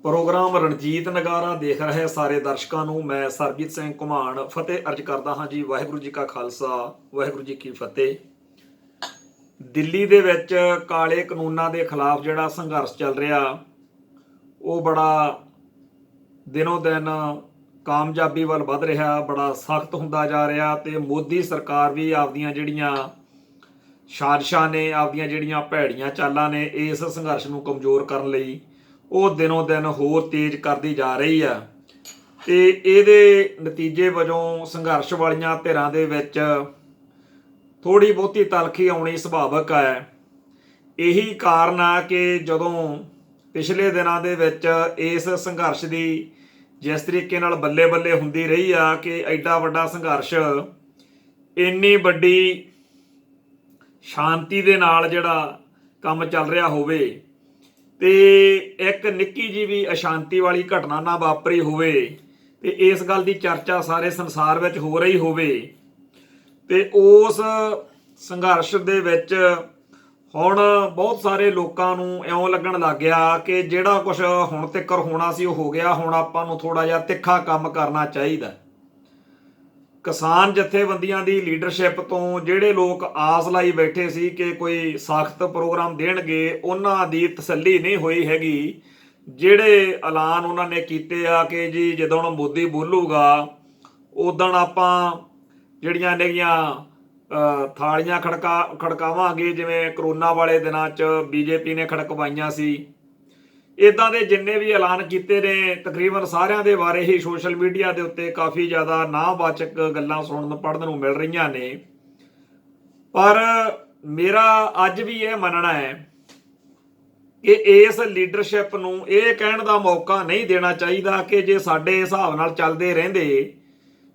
Programme Ranjit नगारा देख रहे सारे दर्शकों ਨੂੰ मैं सरबजीत ਸਿੰਘ ਘੁਮਾਣ ਫਤਿਹ ਅਰਜ ਕਰਦਾ ਹਾਂ ਜੀ। ਵਾਹਿਗੁਰੂ ਜੀ ਕਾ ਖਾਲਸਾ ਵਾਹਿਗੁਰੂ ਜੀ ਕੀ ਫਤਿਹ। ਦਿੱਲੀ ਦੇ ਵਿੱਚ ਕਾਲੇ ਕਾਨੂੰਨਾਂ ਦੇ ਖਿਲਾਫ ਜਿਹੜਾ ਸੰਘਰਸ਼ ਚੱਲ ਰਿਹਾ ਉਹ ਬੜਾ ਦਿਨੋਂ ਦਿਨ ਕਾਮਯਾਬੀ ਵੱਲ ਵਧ ਰਿਹਾ, ਬੜਾ ਸਖਤ ਹੁੰਦਾ ਜਾ ਰਿਹਾ ਤੇ ਮੋਦੀ ਸਰਕਾਰ ਵੀ ਆਪਦੀਆਂ ਜਿਹੜੀਆਂ ਸਾਜ਼ਿਸ਼ਾਂ ਨੇ, ਆਪਦੀਆਂ ਜਿਹੜੀਆਂ ਭੈੜੀਆਂ ਚਾਲਾਂ ਨੇ ਇਸ ਸੰਘਰਸ਼ ਨੂੰ ਕਮਜ਼ੋਰ ਕਰਨ ਲਈ ਉਹ ਦਿਨੋਂ ਦਿਨ ਹੋਰ ਤੇਜ਼ ਕਰਦੀ ਜਾ ਰਹੀ ਆ। ਤੇ ਇਹਦੇ ਨਤੀਜੇ ਵਜੋਂ ਸੰਘਰਸ਼ ਵਾਲੀਆਂ ਧਿਰਾਂ ਦੇ ਵਿੱਚ ਥੋੜੀ ਬਹੁਤੀ ਤਲਖੀ ਆਉਣੀ ਸੁਭਾਵਿਕ ਹੈ। ਇਹੀ ਕਾਰਨ ਆ ਕਿ ਜਦੋਂ ਪਿਛਲੇ ਦਿਨਾਂ ਦੇ ਵਿੱਚ ਇਸ ਸੰਘਰਸ਼ ਦੀ ਜਿਸ ਤਰੀਕੇ ਨਾਲ ਬੱਲੇ ਬੱਲੇ ਹੁੰਦੀ ਰਹੀ ਆ ਕਿ ਐਡਾ ਵੱਡਾ ਸੰਘਰਸ਼ ਇੰਨੀ ਵੱਡੀ ਸ਼ਾਂਤੀ ਦੇ ਨਾਲ ਜਿਹੜਾ ਕੰਮ ਚੱਲ ਰਿਹਾ ਹੋਵੇ ਤੇ ਇੱਕ ਨਿੱਕੀ ਜਿਹੀ ਵੀ ਅਸ਼ਾਂਤੀ ਵਾਲੀ ਘਟਨਾ ਨਾ ਵਾਪਰੀ ਹੋਵੇ ਤੇ ਇਸ ਗੱਲ ਦੀ ਚਰਚਾ ਸਾਰੇ ਸੰਸਾਰ ਵਿੱਚ ਹੋ ਰਹੀ ਹੋਵੇ ਤੇ ਉਸ ਸੰਘਰਸ਼ ਦੇ ਵਿੱਚ ਹੁਣ ਬਹੁਤ ਸਾਰੇ ਲੋਕਾਂ ਨੂੰ ਇਉਂ ਲੱਗਣ ਲੱਗ ਗਿਆ ਕਿ ਜਿਹੜਾ ਕੁਝ ਹੁਣ ਤੱਕ ਹੋਣਾ ਸੀ ਉਹ ਹੋ ਗਿਆ, ਹੁਣ ਆਪਾਂ ਨੂੰ ਥੋੜਾ ਜਿਹਾ ਤਿੱਖਾ ਕੰਮ ਕਰਨਾ ਚਾਹੀਦਾ। ਕਿਸਾਨ ਜਥੇਬੰਦੀਆਂ ਦੀ ਲੀਡਰਸ਼ਿਪ ਤੋਂ ਜਿਹੜੇ ਲੋਕ ਆਸ ਲਾਈ ਬੈਠੇ ਸੀ ਕਿ ਕੋਈ ਸਖਤ ਪ੍ਰੋਗਰਾਮ ਦੇਣਗੇ, ਉਹਨਾਂ ਦੀ ਤਸੱਲੀ ਨਹੀਂ ਹੋਈ ਹੈਗੀ। ਜਿਹੜੇ ਐਲਾਨ ਉਹਨਾਂ ਨੇ ਕੀਤੇ ਆ ਕਿ ਜੀ ਜਦੋਂ ਮੋਦੀ ਬੋਲੂਗਾ ਉਦੋਂ ਆਪਾਂ ਜਿਹੜੀਆਂ ਨੇਗੀਆਂ ਥਾਲੀਆਂ ਖੜਕਾਵਾਂਗੇ, ਜਿਵੇਂ ਕਰੋਨਾ ਵਾਲੇ ਦਿਨਾਂ 'ਚ ਬੀਜੇਪੀ ਨੇ ਖੜਕਵਾਈਆਂ ਸੀ। ਇੱਦਾਂ ਦੇ ਜਿੰਨੇ ਵੀ ਐਲਾਨ ਕੀਤੇ ਨੇ ਤਕਰੀਬਨ ਸਾਰਿਆਂ ਦੇ ਬਾਰੇ ਹੀ ਸੋਸ਼ਲ ਮੀਡੀਆ ਦੇ ਉੱਤੇ ਕਾਫੀ ਜ਼ਿਆਦਾ ਨਾਵਾਚਕ ਗੱਲਾਂ ਸੁਣਨ ਪੜ੍ਹਨ ਨੂੰ ਮਿਲ ਰਹੀਆਂ ਨੇ। ਪਰ ਮੇਰਾ ਅੱਜ ਵੀ ਇਹ ਮੰਨਣਾ ਹੈ ਕਿ ਇਸ ਲੀਡਰਸ਼ਿਪ ਨੂੰ ਇਹ ਕਹਿਣ ਦਾ ਮੌਕਾ ਨਹੀਂ ਦੇਣਾ ਚਾਹੀਦਾ ਕਿ ਜੇ ਸਾਡੇ ਹਿਸਾਬ ਨਾਲ ਚੱਲਦੇ ਰਹਿੰਦੇ,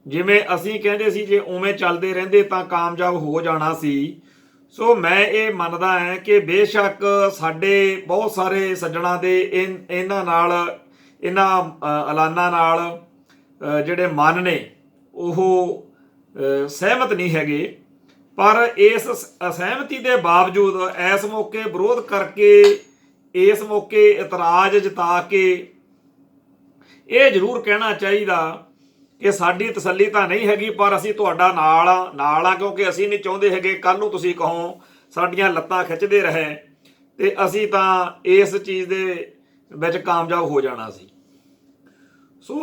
ਜਿਵੇਂ ਅਸੀਂ ਕਹਿੰਦੇ ਸੀ ਜੇ ਉਵੇਂ ਚੱਲਦੇ ਰਹਿੰਦੇ ਤਾਂ ਕਾਮਯਾਬ ਹੋ ਜਾਣਾ ਸੀ। ਸੋ ਮੈਂ ਇਹ ਮੰਨਦਾ ਹਾਂ ਕਿ ਬੇਸ਼ੱਕ ਸਾਡੇ ਬਹੁਤ ਸਾਰੇ ਸੱਜਣਾਂ ਦੇ ਇਹਨਾਂ ਨਾਲ, ਇਹਨਾਂ ਐਲਾਨਾਂ ਨਾਲ ਜਿਹੜੇ ਮਨ ਨੇ ਉਹ ਸਹਿਮਤ ਨਹੀਂ ਹੈਗੇ, ਪਰ ਇਸ ਅਸਹਿਮਤੀ ਦੇ ਬਾਵਜੂਦ ਇਸ ਮੌਕੇ ਵਿਰੋਧ ਕਰਕੇ, ਇਸ ਮੌਕੇ ਇਤਰਾਜ਼ ਜਤਾ ਕੇ ਇਹ ਜ਼ਰੂਰ ਕਹਿਣਾ ਚਾਹੀਦਾ ਕਿ ਸਾਡੀ ਤਸੱਲੀ ਤਾਂ ਨਹੀਂ ਹੈਗੀ ਪਰ ਅਸੀਂ ਤੁਹਾਡਾ ਨਾਲ ਆ, ਕਿਉਂਕਿ ਅਸੀਂ ਨਹੀਂ ਚਾਹੁੰਦੇ ਹੈਗੇ ਕੱਲ੍ਹ ਨੂੰ ਤੁਸੀਂ ਕਹੋ ਸਾਡੀਆਂ ਲੱਤਾਂ ਖਿੱਚਦੇ ਰਹੇ ਤੇ ਅਸੀਂ ਤਾਂ ਇਸ ਚੀਜ਼ ਦੇ ਵਿੱਚ ਕਾਮਯਾਬ ਹੋ ਜਾਣਾ ਸੀ। ਸੋ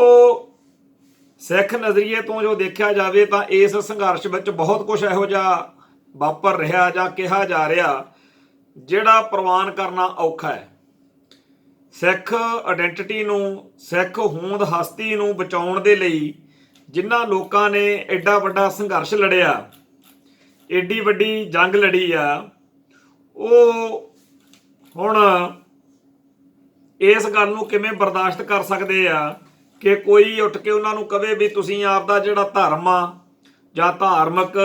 ਸਿੱਖ ਨਜ਼ਰੀਏ ਤੋਂ ਜੋ ਦੇਖਿਆ ਜਾਵੇ ਤਾਂ ਇਸ ਸੰਘਰਸ਼ ਵਿੱਚ ਬਹੁਤ ਕੁਝ ਇਹੋ ਜਿਹਾ ਵਾਪਰ ਰਿਹਾ ਜਾਂ ਕਿਹਾ ਜਾ ਰਿਹਾ ਜਿਹੜਾ ਪ੍ਰਵਾਨ ਕਰਨਾ ਔਖਾ ਹੈ। ਸਿੱਖ ਆਇਡੈਂਟੀਟੀ ਨੂੰ, ਸਿੱਖ ਹੋਂਦ ਹਸਤੀ ਨੂੰ ਬਚਾਉਣ ਦੇ ਲਈ ਜਿਨ੍ਹਾਂ ਲੋਕਾਂ ਨੇ ਐਡਾ ਵੱਡਾ ਸੰਘਰਸ਼ ਲੜਿਆ, ਏਡੀ ਵੱਡੀ ਜੰਗ ਲੜੀ ਆ, ਉਹ ਹੁਣ ਇਸ ਗੱਲ ਨੂੰ ਕਿਵੇਂ ਬਰਦਾਸ਼ਤ ਕਰ ਸਕਦੇ ਆ ਕਿ ਕੋਈ ਉੱਠ ਕੇ ਉਹਨਾਂ ਨੂੰ ਕਵੇ ਵੀ ਤੁਸੀਂ ਆਪਦਾ ਜਿਹੜਾ ਧਰਮ ਆ ਜਾਂ ਧਾਰਮਿਕ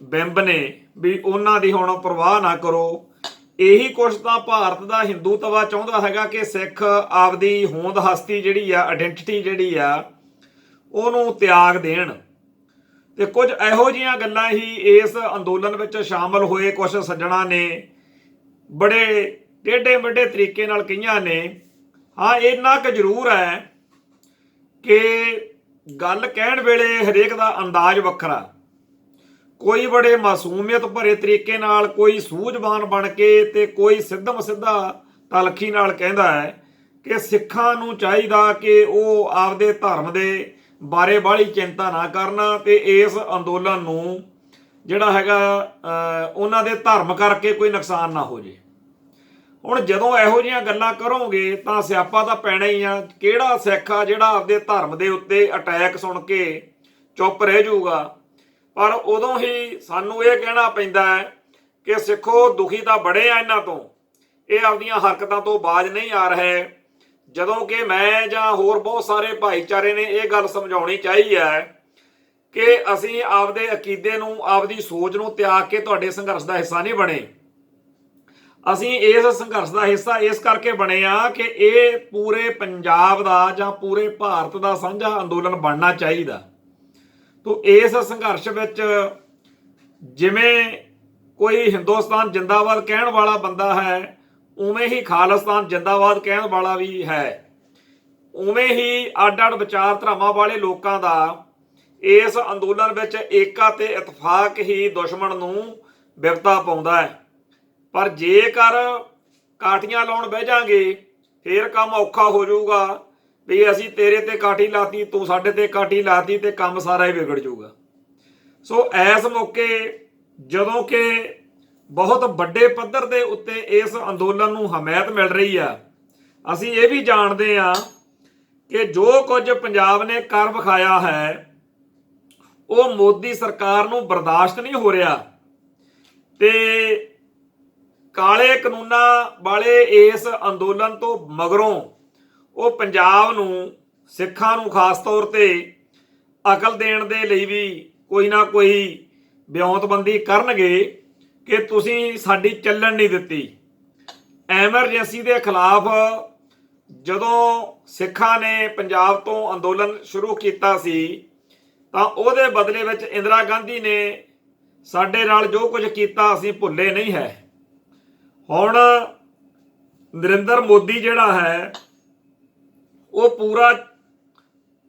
ਬਿੰਬ ਨੇ ਵੀ ਉਹਨਾਂ ਦੀ ਹੁਣ ਪਰਵਾਹ ਨਾ ਕਰੋ। ਇਹੀ ਕੁਛ ਤਾਂ ਭਾਰਤ ਦਾ ਹਿੰਦੂਤਵਾ ਚਾਹੁੰਦਾ ਹੈਗਾ ਕਿ ਸਿੱਖ ਆਪਦੀ ਹੋਂਦ ਹਸਤੀ ਜਿਹੜੀ ਆ, ਆਇਡੈਂਟੀਟੀ ਜਿਹੜੀ ਆ, ਉਹਨੂੰ ਤਿਆਗ ਦੇਣ। ਤੇ ਕੁਝ ਇਹੋ ਜਿਹੀਆਂ ਗੱਲਾਂ ਹੀ ਇਸ ਅੰਦੋਲਨ ਵਿੱਚ ਸ਼ਾਮਲ ਹੋਏ ਕੁਝ ਸੱਜਣਾਂ ਨੇ ਬੜੇ ਟੇਢੇ ਮੇਢੇ ਤਰੀਕੇ ਨਾਲ ਕਹੀਆਂ ਨੇ। ਹਾਂ, ਇੰਨਾ ਕੁ ਜ਼ਰੂਰ ਹੈ ਕਿ ਗੱਲ ਕਹਿਣ ਵੇਲੇ ਹਰੇਕ ਦਾ ਅੰਦਾਜ਼ ਵੱਖਰਾ, ਕੋਈ ਬੜੇ ਮਾਸੂਮੀਅਤ ਭਰੇ ਤਰੀਕੇ ਨਾਲ, ਕੋਈ ਸੂਝਵਾਨ ਬਣ ਕੇ ਤੇ ਕੋਈ ਸਿੱਧਮ ਸਿੱਧਾ ਤਲਖੀ ਨਾਲ ਕਹਿੰਦਾ ਹੈ ਕਿ ਸਿੱਖਾਂ ਨੂੰ ਚਾਹੀਦਾ ਕਿ ਉਹ ਆਪਦੇ ਧਰਮ ਦੇ ਬਾਰੇ ਬਾਹਲੀ ਚਿੰਤਾ ਨਾ ਕਰਨ ਤੇ ਇਸ ਅੰਦੋਲਨ ਨੂੰ ਜਿਹੜਾ ਹੈਗਾ ਉਹਨਾਂ ਦੇ ਧਰਮ ਕਰਕੇ ਕੋਈ ਨੁਕਸਾਨ ਨਾ ਹੋ ਜੇ। ਹੁਣ ਜਦੋਂ ਇਹੋ ਜਿਹੀਆਂ ਗੱਲਾਂ ਕਰੋਗੇ ਤਾਂ ਸਿਆਪਾ ਤਾਂ ਪੈਣਾ ਹੀ ਆ। ਕਿਹੜਾ ਸਿੱਖ ਆ ਜਿਹੜਾ ਆਪਦੇ ਧਰਮ ਦੇ ਉੱਤੇ ਅਟੈਕ ਸੁਣ ਕੇ ਚੁੱਪ ਰਹਿ ਜਾਊਗਾ? ਪਰ ਉਦੋਂ ਹੀ ਸਾਨੂੰ ਇਹ ਕਹਿਣਾ ਪੈਂਦਾ ਹੈ ਕਿ ਸਿੱਖੋ ਦੁਖੀ ਤਾਂ ਬੜੇ ਆ ਇਹਨਾਂ ਤੋਂ, ਇਹ ਆਪਦੀਆਂ ਹਰਕਤਾਂ ਤੋਂ ਬਾਜ਼ ਨਹੀਂ ਆ ਰਹੇ। ਜਦੋਂ ਕਿ ਮੈਂ ਜਾਂ ਹੋਰ ਬਹੁਤ ਸਾਰੇ ਭਾਈਚਾਰੇ ਨੇ ਇਹ ਗੱਲ ਸਮਝਾਉਣੀ ਚਾਹੀ ਹੈ ਕਿ ਅਸੀਂ ਆਪਦੇ ਅਕੀਦੇ ਨੂੰ, ਆਪਦੀ ਸੋਚ ਨੂੰ ਤਿਆਗ ਕੇ ਤੁਹਾਡੇ ਸੰਘਰਸ਼ ਦਾ ਹਿੱਸਾ ਨਹੀਂ ਬਣੇ। ਅਸੀਂ ਇਸ ਸੰਘਰਸ਼ ਦਾ ਹਿੱਸਾ ਇਸ ਕਰਕੇ ਬਣੇ ਆ ਕਿ ਇਹ ਪੂਰੇ ਪੰਜਾਬ ਦਾ ਜਾਂ ਪੂਰੇ ਭਾਰਤ ਦਾ ਸਾਂਝਾ ਅੰਦੋਲਨ ਬਣਨਾ ਚਾਹੀਦਾ। ਤੋ ਇਸ ਸੰਘਰਸ਼ ਵਿੱਚ ਜਿਵੇਂ ਕੋਈ ਹਿੰਦੁਸਤਾਨ ਜਿੰਦਾਬਾਦ ਕਹਿਣ ਵਾਲਾ ਬੰਦਾ ਹੈ, ਉਵੇਂ ਹੀ ਖਾਲਿਸਤਾਨ ਜਿੰਦਾਬਾਦ ਕਹਿਣ ਵਾਲਾ ਵੀ ਹੈ। ਉਵੇਂ ਹੀ ਅੱਡ-ਅੱਡ ਵਿਚਾਰਧਾਰਾਵਾਂ ਵਾਲੇ ਲੋਕਾਂ ਦਾ ਇਸ ਅੰਦੋਲਨ ਵਿੱਚ ਏਕਾ ਤੇ ਇਤਫਾਕ ਹੀ ਦੁਸ਼ਮਣ ਨੂੰ ਵਿਪਤਾ ਪਾਉਂਦਾ ਹੈ। ਪਰ ਜੇਕਰ ਕਾਠੀਆਂ ਲਾਉਣ ਬਹਿ ਜਾਾਂਗੇ ਫੇਰ ਕੰਮ ਔਖਾ ਹੋ ਜਾਊਗਾ ਵੀ ਅਸੀਂ ਤੇਰੇ ਤੇ ਕਾਠੀ ਲਾਤੀ, ਤੂੰ ਸਾਡੇ ਤੇ ਕਾਠੀ ਲਾਤੀ, ਤੇ ਕੰਮ ਸਾਰਾ ਹੀ ਵਿਗੜ ਜਾਊਗਾ। ਸੋ ਇਸ ਮੌਕੇ ਜਦੋਂ ਕਿ ਬਹੁਤ ਵੱਡੇ ਪੱਧਰ ਦੇ ਉੱਤੇ ਇਸ ਅੰਦੋਲਨ ਨੂੰ ਹਮਾਇਤ ਮਿਲ ਰਹੀ ਆ, ਅਸੀਂ ਇਹ ਵੀ ਜਾਣਦੇ ਆ ਕਿ ਜੋ ਕੁਝ ਪੰਜਾਬ ਨੇ ਕਰ ਵਿਖਾਇਆ ਹੈ ਉਹ ਮੋਦੀ ਸਰਕਾਰ ਨੂੰ ਬਰਦਾਸ਼ਤ ਨਹੀਂ ਹੋ ਰਿਹਾ, ਤੇ ਕਾਲੇ ਕਾਨੂੰਨਾਂ ਵਾਲੇ ਇਸ ਅੰਦੋਲਨ ਤੋਂ ਮਗਰੋਂ ਉਹ ਪੰਜਾਬ ਨੂੰ, ਸਿੱਖਾਂ ਨੂੰ ਖਾਸ ਤੌਰ ਤੇ ਅਕਲ ਦੇਣ ਦੇ ਲਈ ਵੀ ਕੋਈ ਨਾ ਕੋਈ ਵਿਉਂਤਬੰਦੀ ਕਰਨਗੇ ਕਿ ਤੁਸੀਂ ਸਾਡੀ ਚੱਲਣ ਨਹੀਂ ਦਿੱਤੀ। ਐਮਰਜੈਂਸੀ ਦੇ ਖਿਲਾਫ ਜਦੋਂ ਸਿੱਖਾਂ ਨੇ ਪੰਜਾਬ ਤੋਂ ਅੰਦੋਲਨ ਸ਼ੁਰੂ ਕੀਤਾ ਸੀ ਤਾਂ ਉਹਦੇ ਬਦਲੇ ਵਿੱਚ ਇੰਦਰਾ ਗਾਂਧੀ ਨੇ ਸਾਡੇ ਨਾਲ ਜੋ ਕੁਝ ਕੀਤਾ ਅਸੀਂ ਭੁੱਲੇ ਨਹੀਂ ਹੈ। ਹੁਣ ਨਰਿੰਦਰ ਮੋਦੀ ਜਿਹੜਾ ਹੈ ਉਹ ਪੂਰਾ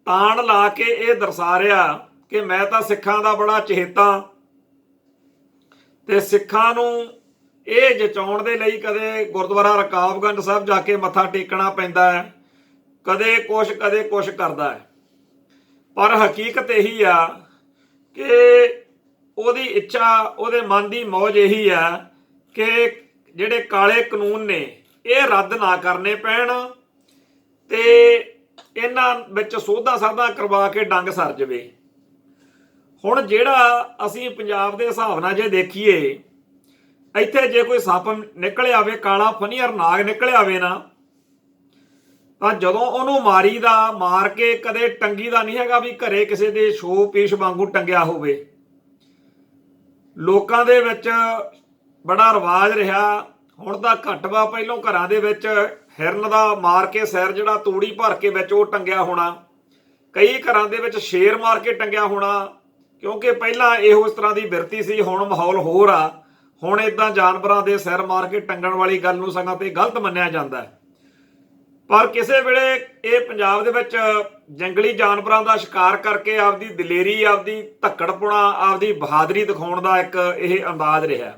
ਤਾਣ ਲਾ ਕੇ ਇਹ ਦਰਸਾ ਰਿਹਾ ਕਿ ਮੈਂ ਤਾਂ ਸਿੱਖਾਂ ਦਾ ਬੜਾ ਚਹੇਤਾ, ਤੇ ਸਿੱਖਾਂ ਨੂੰ ਇਹ ਜਚਾਉਣ ਦੇ ਲਈ ਕਦੇ ਗੁਰਦੁਆਰਾ ਰਕਾਬਗੰਜ ਸਾਹਿਬ ਜਾ ਕੇ ਮੱਥਾ ਟੇਕਣਾ ਪੈਂਦਾ ਹੈ, ਕਦੇ ਕੁਛ ਕਰਦਾ ਹੈ। ਪਰ ਹਕੀਕਤ ਇਹੀ ਆ ਕਿ ਉਹਦੀ ਇੱਛਾ, ਉਹਦੇ ਮਨ ਦੀ ਮੌਜ ਇਹੀ ਆ ਕਿ ਜਿਹੜੇ ਕਾਲੇ ਕਾਨੂੰਨ ਨੇ ਇਹ ਰੱਦ ਨਾ ਕਰਨੇ ਪੈਣ ਤੇ ਇਹਨਾਂ ਵਿੱਚ ਸੋਧਾਂ ਸਾਧਾਂ ਕਰਵਾ ਕੇ ਡੰਗ ਸਰ ਜਾਵੇ। ਹੁਣ ਜਿਹੜਾ ਅਸੀਂ ਪੰਜਾਬ ਦੇ ਹਿਸਾਬ ਨਾਲ ਜੇ ਦੇਖੀਏ, ਇੱਥੇ ਜੇ ਕੋਈ ਸੱਪ ਨਿਕਲ ਆਵੇ, ਕਾਲਾ ਫਨੀਅਰ ਨਾਗ ਨਿਕਲ ਆਵੇ ਨਾ, ਤਾਂ ਜਦੋਂ ਉਹਨੂੰ ਮਾਰ ਕੇ ਕਦੇ ਟੰਗੀ ਦਾ ਨਹੀਂ ਹੈਗਾ ਵੀ ਘਰੇ ਕਿਸੇ ਦੇ ਸ਼ੋ ਪੀਸ਼ ਵਾਂਗੂ ਟੰਗਿਆ ਹੋਵੇ। ਲੋਕਾਂ ਦੇ ਵਿੱਚ ਬੜਾ ਰਿਵਾਜ ਰਿਹਾ, ਹੁਣ ਤਾਂ ਘੱਟ ਵਾ, ਪਹਿਲੋਂ ਘਰਾਂ ਦੇ ਵਿੱਚ ਹਿਰਨ ਦਾ ਮਾਰ ਕੇ ਸਿਰ ਜਿਹੜਾ ਤੂੜੀ ਭਰ ਕੇ ਵਿੱਚ ਉਹ ਟੰਗਿਆ ਹੋਣਾ, ਕਈ ਘਰਾਂ ਦੇ ਵਿੱਚ ਸ਼ੇਰ ਮਾਰ ਕੇ ਟੰਗਿਆ ਹੋਣਾ, ਕਿਉਂਕਿ ਪਹਿਲਾਂ ਇਹੋ ਇਸ ਤਰ੍ਹਾਂ ਦੀ ਬਿਰਤੀ ਸੀ। ਹੁਣ ਮਾਹੌਲ ਹੋਰ ਆ, ਹੁਣ ਇਦਾਂ ਜਾਨਵਰਾਂ ਦੇ ਸਿਰ ਮਾਰ ਕੇ ਟੰਗਣ ਵਾਲੀ ਗੱਲ ਨੂੰ ਸਗੋਂ ਤੇ ਗਲਤ ਮੰਨਿਆ ਜਾਂਦਾ ਹੈ। ਪਰ ਕਿਸੇ ਵੇਲੇ ਇਹ ਪੰਜਾਬ ਦੇ ਵਿੱਚ ਜੰਗਲੀ ਜਾਨਵਰਾਂ ਦਾ ਸ਼ਿਕਾਰ ਕਰਕੇ ਆਪਦੀ ਦਲੇਰੀ, ਆਪਦੀ ਧੱਕੜਪੁਣਾ, ਆਪਦੀ ਬਹਾਦਰੀ ਦਿਖਾਉਣ ਦਾ ਇੱਕ ਇਹ ਅੰਦਾਜ਼ ਰਿਹਾ।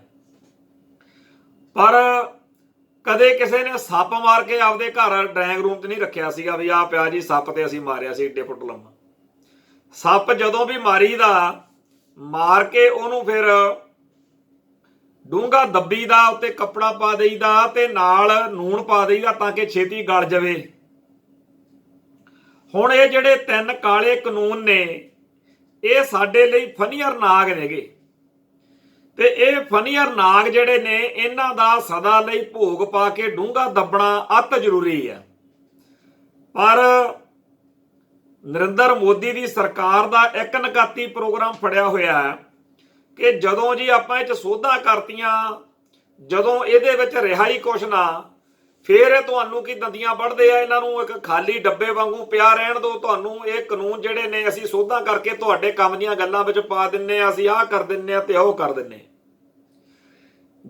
ਪਰ ਕਦੇ ਕਿਸੇ ਨੇ ਸੱਪ ਮਾਰ ਕੇ ਆਪਦੇ ਘਰ ਡਰਾਇੰਗ ਰੂਮ 'ਚ ਨਹੀਂ ਰੱਖਿਆ ਸੀਗਾ ਵੀ ਆਹ ਪਿਆ ਜੀ ਸੱਪ ਤੇ ਅਸੀਂ ਮਾਰਿਆ ਸੀ ਏਡੇ ਫੁੱਟ ਲੰਮਾ। ਸੱਪ ਜਦੋਂ ਵੀ ਮਾਰੀਦਾ, ਮਾਰ ਕੇ ਉਹਨੂੰ ਫਿਰ ਡੂੰਘਾ ਦੱਬੀ ਦਾ, ਉੱਤੇ ਕੱਪੜਾ ਪਾ ਦੇਈਦਾ ਤੇ ਨਾਲ ਨੂਣ ਪਾ ਦੇਈਦਾ ਤਾਂ ਕਿ ਛੇਤੀ ਗਲ ਜਾਵੇ। ਹੁਣ ਇਹ ਜਿਹੜੇ 3 ਕਾਲੇ ਕਾਨੂੰਨ ਨੇ ਇਹ ਸਾਡੇ ਲਈ ਫਨੀਅਰ ਨਾਗ ਨੇਗੇ, ਤੇ ਇਹ ਫਨੀਅਰ ਨਾਗ ਜਿਹੜੇ ਨੇ ਇਹਨਾਂ ਦਾ ਸਦਾ ਲਈ ਭੋਗ ਪਾ ਕੇ ਡੂੰਘਾ ਦੱਬਣਾ ਅਤ ਜ਼ਰੂਰੀ ਹੈ। ਪਰ ਨਰਿੰਦਰ ਮੋਦੀ ਦੀ ਸਰਕਾਰ ਦਾ ਇੱਕ ਨਕਾਤੀ ਪ੍ਰੋਗਰਾਮ ਫੜਿਆ ਹੋਇਆ ਹੈ ਕਿ ਜਦੋਂ ਜੀ ਆਪਾਂ ਇਹ 'ਚ ਸੋਧਾਂ ਕਰਤੀਆਂ, ਜਦੋਂ ਇਹਦੇ ਵਿੱਚ ਰਿਹਾਈ ਕੁਛ ਨਾ, ਫਿਰ ਇਹ ਤੁਹਾਨੂੰ ਕੀ ਦੰਦੀਆਂ ਵੱਢਦੇ ਆ, ਇਹਨਾਂ ਨੂੰ ਇੱਕ ਖਾਲੀ ਡੱਬੇ ਵਾਂਗੂ ਪਿਆ ਰਹਿਣ ਦਿਓ। ਤੁਹਾਨੂੰ ਇਹ ਕਾਨੂੰਨ ਜਿਹੜੇ ਨੇ ਅਸੀਂ ਸੋਧਾਂ ਕਰਕੇ ਤੁਹਾਡੇ ਕੰਮ ਦੀਆਂ ਗੱਲਾਂ ਵਿੱਚ ਪਾ ਦਿੰਨੇ ਆ, ਅਸੀਂ ਆਹ ਕਰ ਦਿੰਨੇ ਆ ਤੇ ਉਹ ਕਰ ਦਿੰਨੇ।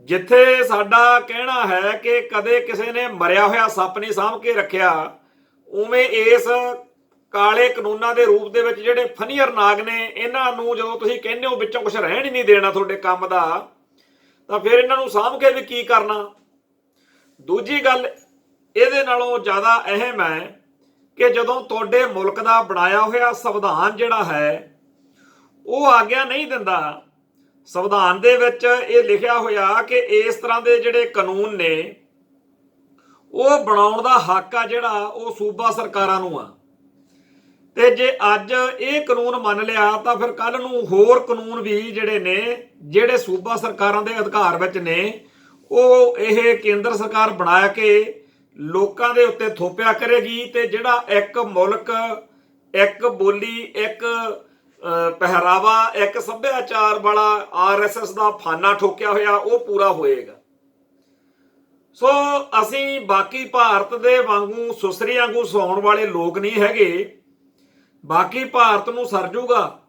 ਜਿੱਥੇ ਸਾਡਾ ਕਹਿਣਾ ਹੈ ਕਿ ਕਦੇ ਕਿਸੇ ਨੇ ਮਰਿਆ ਹੋਇਆ ਸੱਪ ਨਹੀਂ ਸਾਂਭ ਕੇ ਰੱਖਿਆ, ਉਵੇਂ ਇਸ ਕਾਲੇ ਕਾਨੂੰਨਾਂ ਦੇ ਰੂਪ ਦੇ ਵਿੱਚ ਜਿਹੜੇ ਫਨੀਅਰ ਨਾਗ ਨੇ, ਇਹਨਾਂ ਨੂੰ ਜਦੋਂ ਤੁਸੀਂ ਕਹਿੰਦੇ ਹੋ ਵਿੱਚੋਂ ਕੁਝ ਰਹਿਣ ਹੀ ਨਹੀਂ ਦੇਣਾ ਤੁਹਾਡੇ ਕੰਮ ਦਾ, ਤਾਂ ਫਿਰ ਇਹਨਾਂ ਨੂੰ ਸਾਂਭ ਕੇ ਵੀ ਕੀ ਕਰਨਾ। ਦੂਜੀ ਗੱਲ ਇਹਦੇ ਨਾਲੋਂ ਜ਼ਿਆਦਾ ਅਹਿਮ ਹੈ ਕਿ ਜਦੋਂ ਤੁਹਾਡੇ ਮੁਲਕ ਦਾ ਬਣਾਇਆ ਹੋਇਆ ਸੰਵਿਧਾਨ ਜਿਹੜਾ ਹੈ ਉਹ ਆਗਿਆ ਨਹੀਂ ਦਿੰਦਾ, ਸੰਵਿਧਾਨ ਦੇ ਵਿੱਚ ਇਹ ਲਿਖਿਆ ਹੋਇਆ ਕਿ ਇਸ ਤਰ੍ਹਾਂ ਦੇ ਜਿਹੜੇ ਕਾਨੂੰਨ ਨੇ ਉਹ ਬਣਾਉਣ ਦਾ ਹੱਕ ਆ ਜਿਹੜਾ ਉਹ ਸੂਬਾ ਸਰਕਾਰਾਂ ਨੂੰ ਆ, ਤੇ ਜੇ ਅੱਜ ਇਹ ਕਾਨੂੰਨ ਮੰਨ ਲਿਆ ਤਾਂ ਫਿਰ ਕੱਲ ਨੂੰ ਹੋਰ ਕਾਨੂੰਨ ਵੀ ਜਿਹੜੇ ਨੇ, ਜਿਹੜੇ ਸੂਬਾ ਸਰਕਾਰਾਂ ਦੇ ਅਧਿਕਾਰ ਵਿੱਚ ਨੇ, ਉਹ ਇਹ ਕੇਂਦਰ ਸਰਕਾਰ ਬਣਾ ਕੇ ਲੋਕਾਂ ਦੇ ਉੱਤੇ ਥੋਪਿਆ ਕਰੇਗੀ। ਤੇ ਜਿਹੜਾ ਇੱਕ ਮੁਲਕ, ਇੱਕ ਬੋਲੀ, ਇੱਕ ਪਹਿਰਾਵਾ, ਇੱਕ ਸੱਭਿਆਚਾਰ ਵਾਲਾ RSS ਦਾ ਫਾਨਾ ਠੋਕਿਆ ਹੋਇਆ ਉਹ ਪੂਰਾ ਹੋਏਗਾ। ਸੋ ਅਸੀਂ ਬਾਕੀ ਭਾਰਤ ਦੇ ਵਾਂਗੂ ਸੁਸਰੀ ਵਾਂਗੂ ਸੌਣ ਵਾਲੇ ਲੋਕ ਨਹੀਂ ਹੈਗੇ। ਬਾਕੀ ਭਾਰਤ ਨੂੰ ਸਰ ਜੂਗਾ,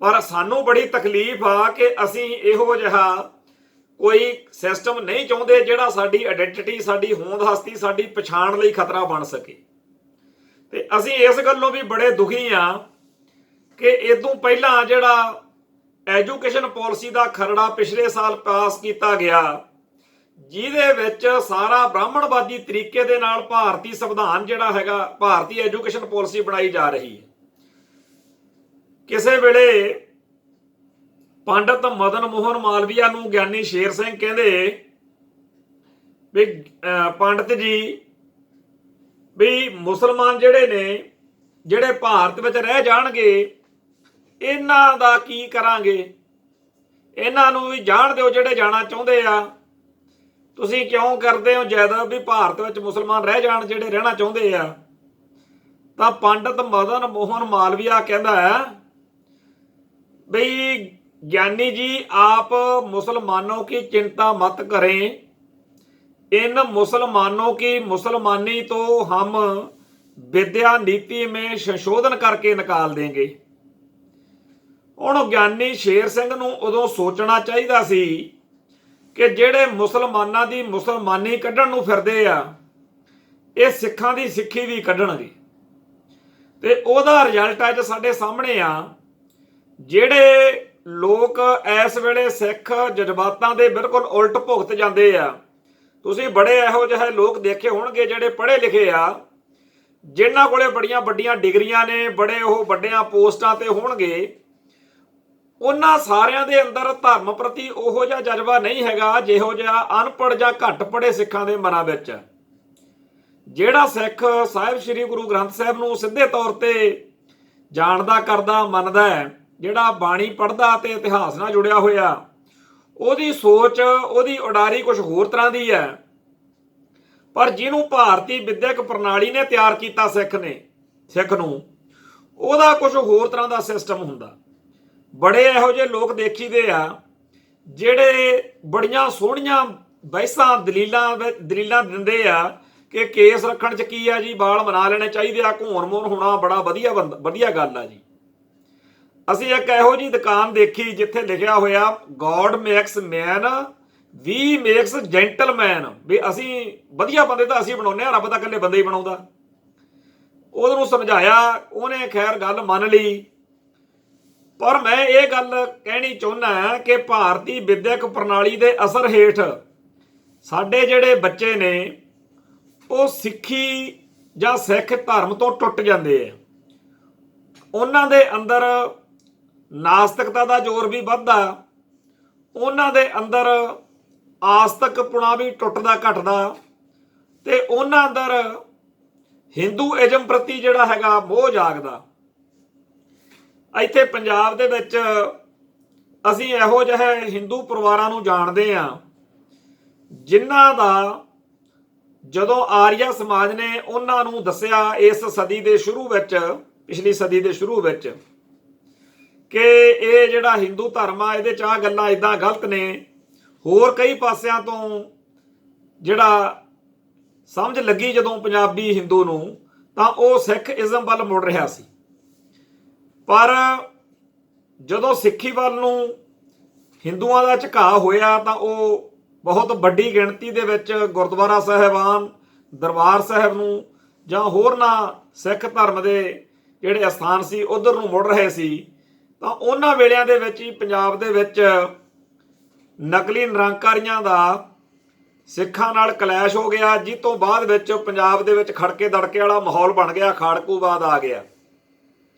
ਪਰ ਸਾਨੂੰ ਬੜੀ ਤਕਲੀਫ ਆ ਕਿ ਅਸੀਂ ਇਹੋ ਜਿਹਾ ਕੋਈ ਸਿਸਟਮ ਨਹੀਂ ਚਾਹੁੰਦੇ ਜਿਹੜਾ ਸਾਡੀ ਆਇਡੈਂਟੀਟੀ, ਸਾਡੀ ਹੋਂਦ ਹਸਤੀ, ਸਾਡੀ ਪਛਾਣ ਲਈ ਖਤਰਾ ਬਣ ਸਕੇ। ਤੇ ਅਸੀਂ ਇਸ ਗੱਲੋਂ ਵੀ ਬੜੇ ਦੁਖੀ ਆ ਕਿ ਇਦੋਂ ਪਹਿਲਾਂ ਜਿਹੜਾ ਐਜੂਕੇਸ਼ਨ ਪਾਲਿਸੀ ਦਾ ਖਰੜਾ ਪਿਛਲੇ ਸਾਲ ਪਾਸ ਕੀਤਾ ਗਿਆ, ਜਿਹਦੇ ਵਿੱਚ ਸਾਰਾ ਬ੍ਰਾਹਮਣਵਾਦੀ ਤਰੀਕੇ ਦੇ ਨਾਲ ਭਾਰਤੀ ਸੰਵਿਧਾਨ ਜਿਹੜਾ ਹੈਗਾ, ਭਾਰਤੀ ਐਜੂਕੇਸ਼ਨ ਪਾਲਿਸੀ ਬਣਾਈ ਜਾ ਰਹੀ ਹੈ। ਕਿਸੇ ਵੇਲੇ ਪੰਡਤ ਮਦਨ ਮੋਹਨ ਮਾਲਵੀਆ ਨੂੰ ਗਿਆਨੀ ਸ਼ੇਰ ਸਿੰਘ ਕਹਿੰਦੇ ਵੀ ਪੰਡਤ ਜੀ ਵੀ ਮੁਸਲਮਾਨ ਜਿਹੜੇ ਨੇ, ਜਿਹੜੇ ਭਾਰਤ ਵਿੱਚ ਰਹਿ ਜਾਣਗੇ, ਇਹਨਾਂ ਦਾ ਕੀ ਕਰਾਂਗੇ? ਇਹਨਾਂ ਨੂੰ ਵੀ ਜਾਣ ਦਿਓ ਜਿਹੜੇ ਜਾਣਾ ਚਾਹੁੰਦੇ ਆ। ਤੁਸੀਂ ਕਿਉਂ ਕਰਦੇ ਹੋ ਜੈਦ ਵੀ ਭਾਰਤ ਵਿੱਚ ਮੁਸਲਮਾਨ ਰਹਿ ਜਾਣ ਜਿਹੜੇ ਰਹਿਣਾ ਚਾਹੁੰਦੇ ਆ? ਤਾਂ ਪੰਡਤ ਮਦਨ ਮੋਹਨ ਮਾਲਵੀਆ ਕਹਿੰਦਾ ਹੈ ਬਈ ज्ञानी जी आप मुसलमानों की चिंता मत करें, इन मुसलमानों की मुसलमानी तो हम विद्या नीति में संशोधन करके निकाल देंगे। ਹੁਣ ਗਿਆਨੀ ਸ਼ੇਰ ਸਿੰਘ ਨੂੰ ਉਦੋਂ ਸੋਚਣਾ ਚਾਹੀਦਾ ਸੀ ਕਿ ਜਿਹੜੇ ਮੁਸਲਮਾਨਾਂ ਦੀ ਮੁਸਲਮਾਨੀ ਕੱਢਣ ਨੂੰ ਫਿਰਦੇ ਆ, ਇਹ ਸਿੱਖਾਂ ਦੀ ਸਿੱਖੀ ਵੀ ਕੱਢਣਗੇ। ਤੇ ਉਹਦਾ ਰਿਜ਼ਲਟ ਅੱਜ ਸਾਡੇ ਸਾਹਮਣੇ ਆ। ਜਿਹੜੇ ਲੋਕ ਇਸ ਵੇਲੇ ਸਿੱਖ ਜਜ਼ਬਾਤਾਂ ਦੇ ਬਿਲਕੁਲ ਉਲਟ ਭੁਗਤ ਜਾਂਦੇ ਆ, ਤੁਸੀਂ ਬੜੇ ਇਹੋ ਜਿਹੇ ਲੋਕ ਦੇਖੇ ਹੋਣਗੇ ਜਿਹੜੇ ਪੜ੍ਹੇ ਲਿਖੇ ਆ, ਜਿਨ੍ਹਾਂ ਕੋਲੇ ਬੜੀਆਂ ਵੱਡੀਆਂ ਡਿਗਰੀਆਂ ਨੇ, ਬੜੇ ਉਹ ਵੱਡੀਆਂ ਪੋਸਟਾਂ ਤੇ ਹੋਣਗੇ, ਉਹਨਾਂ ਸਾਰਿਆਂ ਦੇ ਅੰਦਰ ਧਰਮ ਪ੍ਰਤੀ ਉਹੋ ਜਿਹਾ ਜਜ਼ਬਾ ਨਹੀਂ ਹੈਗਾ ਜਿਹੋ ਜਿਹਾ ਅਨਪੜ੍ਹ ਜਾਂ ਘੱਟ ਪੜ੍ਹੇ ਸਿੱਖਾਂ ਦੇ ਮਨਾਂ ਵਿੱਚ। ਜਿਹੜਾ ਸਿੱਖ ਸਾਹਿਬ ਸ੍ਰੀ ਗੁਰੂ ਗ੍ਰੰਥ ਸਾਹਿਬ ਨੂੰ ਸਿੱਧੇ ਤੌਰ ਤੇ ਜਾਣਦਾ, ਕਰਦਾ, ਮੰਨਦਾ ਹੈ, ਜਿਹੜਾ ਬਾਣੀ ਪੜ੍ਹਦਾ ਤੇ ਇਤਿਹਾਸ ਨਾਲ ਜੁੜਿਆ ਹੋਇਆ, ਉਹਦੀ ਸੋਚ, ਉਹਦੀ ਉਡਾਰੀ ਕੁਝ ਹੋਰ ਤਰ੍ਹਾਂ ਦੀ ਹੈ। ਪਰ ਜਿਹਨੂੰ ਭਾਰਤੀ ਵਿਦਿਅਕ ਪ੍ਰਣਾਲੀ ਨੇ ਤਿਆਰ ਕੀਤਾ ਸਿੱਖ ਨੂੰ, ਉਹਦਾ ਕੁਝ ਹੋਰ ਤਰ੍ਹਾਂ ਦਾ ਸਿਸਟਮ ਹੁੰਦਾ। ਬੜੇ ਇਹੋ ਜਿਹੇ ਲੋਕ ਦੇਖੀਦੇ ਆ ਜਿਹੜੇ ਬੜੀਆਂ ਸੋਹਣੀਆਂ ਬਹਿਸਾਂ ਦਲੀਲਾਂ ਦਿੰਦੇ ਆ ਕਿ ਕੇਸ ਰੱਖਣ 'ਚ ਕੀ ਆ ਜੀ, ਵਾਲ ਬਣਾ ਲੈਣੇ ਚਾਹੀਦੇ ਆ, ਘੋਣ ਮੋਣ ਹੋਣਾ ਬੜਾ ਵਧੀਆ ਗੱਲ ਆ ਜੀ। ਅਸੀਂ ਇੱਕ ਇਹੋ ਜਿਹੀ ਦੁਕਾਨ ਦੇਖੀ ਜਿੱਥੇ ਲਿਖਿਆ ਹੋਇਆ ਗੋਡ ਮੇਕਸ ਮੈਨ, ਵੀ ਮੇਕਸ ਜੈਂਟਲਮੈਨ, ਵੀ ਅਸੀਂ ਵਧੀਆ ਬੰਦੇ ਤਾਂ ਅਸੀਂ ਬਣਾਉਂਦੇ ਆ, ਰੱਬ ਤਾਂ ਇਕੱਲੇ ਬੰਦੇ ਹੀ ਬਣਾਉਂਦਾ। ਉਹਨੂੰ ਸਮਝਾਇਆ, ਉਹਨੇ ਖੈਰ ਗੱਲ ਮੰਨ ਲਈ। ਪਰ ਮੈਂ ਇਹ ਗੱਲ ਕਹਿਣੀ ਚਾਹੁੰਦਾ ਕਿ ਭਾਰਤੀ ਵਿਦਿਅਕ ਪ੍ਰਣਾਲੀ ਦੇ ਅਸਰ ਹੇਠ ਸਾਡੇ ਜਿਹੜੇ ਬੱਚੇ ਨੇ ਉਹ ਸਿੱਖੀ ਜਾਂ ਸਿੱਖ ਧਰਮ ਤੋਂ ਟੁੱਟ ਜਾਂਦੇ ਆ। ਉਹਨਾਂ ਦੇ ਅੰਦਰ ਨਾਸਤਿਕਤਾ ਦਾ ਜ਼ੋਰ ਵੀ ਵੱਧਦਾ, ਉਹਨਾਂ ਦੇ ਅੰਦਰ ਆਸਤਕਪੁਣਾ ਵੀ ਟੁੱਟਦਾ ਘਟਦਾ, ਤੇ ਉਹਨਾਂ ਅੰਦਰ ਹਿੰਦੂਇਜ਼ਮ ਪ੍ਰਤੀ ਜਿਹੜਾ ਹੈਗਾ ਮੋਹ ਜਾਗਦਾ। ਇੱਥੇ ਪੰਜਾਬ ਦੇ ਵਿੱਚ ਅਸੀਂ ਇਹੋ ਜਿਹੇ ਹਿੰਦੂ ਪਰਿਵਾਰਾਂ ਨੂੰ ਜਾਣਦੇ ਹਾਂ ਜਿਨ੍ਹਾਂ ਦਾ ਜਦੋਂ ਆਰੀਆ ਸਮਾਜ ਨੇ ਉਹਨਾਂ ਨੂੰ ਦੱਸਿਆ ਇਸ ਸਦੀ ਦੇ ਸ਼ੁਰੂ ਵਿੱਚ, ਪਿਛਲੀ ਸਦੀ ਦੇ ਸ਼ੁਰੂ ਵਿੱਚ, ਕਿ ਇਹ ਜਿਹੜਾ ਹਿੰਦੂ ਧਰਮ ਆ ਇਹਦੇ 'ਚ ਆਹ ਗੱਲਾਂ ਇਦਾਂ ਗਲਤ ਨੇ, ਹੋਰ ਕਈ ਪਾਸਿਆਂ ਤੋਂ ਜਿਹੜਾ ਸਮਝ ਲੱਗੀ ਜਦੋਂ ਪੰਜਾਬੀ ਹਿੰਦੂ ਨੂੰ, ਤਾਂ ਉਹ ਸਿੱਖ ਇਜ਼ਮ ਵੱਲ ਮੁੜ ਰਿਹਾ ਸੀ। ਪਰ ਜਦੋਂ ਸਿੱਖੀ ਵੱਲ ਨੂੰ ਹਿੰਦੂਆਂ ਦਾ ਝੁਕਾਅ ਹੋਇਆ ਤਾਂ ਉਹ ਬਹੁਤ ਵੱਡੀ ਗਿਣਤੀ ਦੇ ਵਿੱਚ ਗੁਰਦੁਆਰਾ ਸਾਹਿਬਾਨ, ਦਰਬਾਰ ਸਾਹਿਬ ਨੂੰ ਜਾਂ ਹੋਰਨਾਂ ਸਿੱਖ ਧਰਮ ਦੇ ਜਿਹੜੇ ਅਸਥਾਨ ਸੀ ਉਧਰ ਨੂੰ ਮੁੜ ਰਹੇ ਸੀ। ਤਾਂ ਉਹਨਾਂ ਵੇਲਿਆਂ ਦੇ ਵਿੱਚ ਹੀ ਪੰਜਾਬ ਦੇ ਵਿੱਚ ਨਕਲੀ ਨਿਰੰਕਾਰੀਆਂ ਦਾ ਸਿੱਖਾਂ ਨਾਲ ਕਲੈਸ਼ ਹੋ ਗਿਆ, ਜਿਸ ਤੋਂ ਬਾਅਦ ਵਿੱਚ ਪੰਜਾਬ ਦੇ ਵਿੱਚ ਖੜਕੇ ਦੜਕੇ ਵਾਲਾ ਮਾਹੌਲ ਬਣ ਗਿਆ, ਖਾੜਕੂਵਾਦ ਆ ਗਿਆ।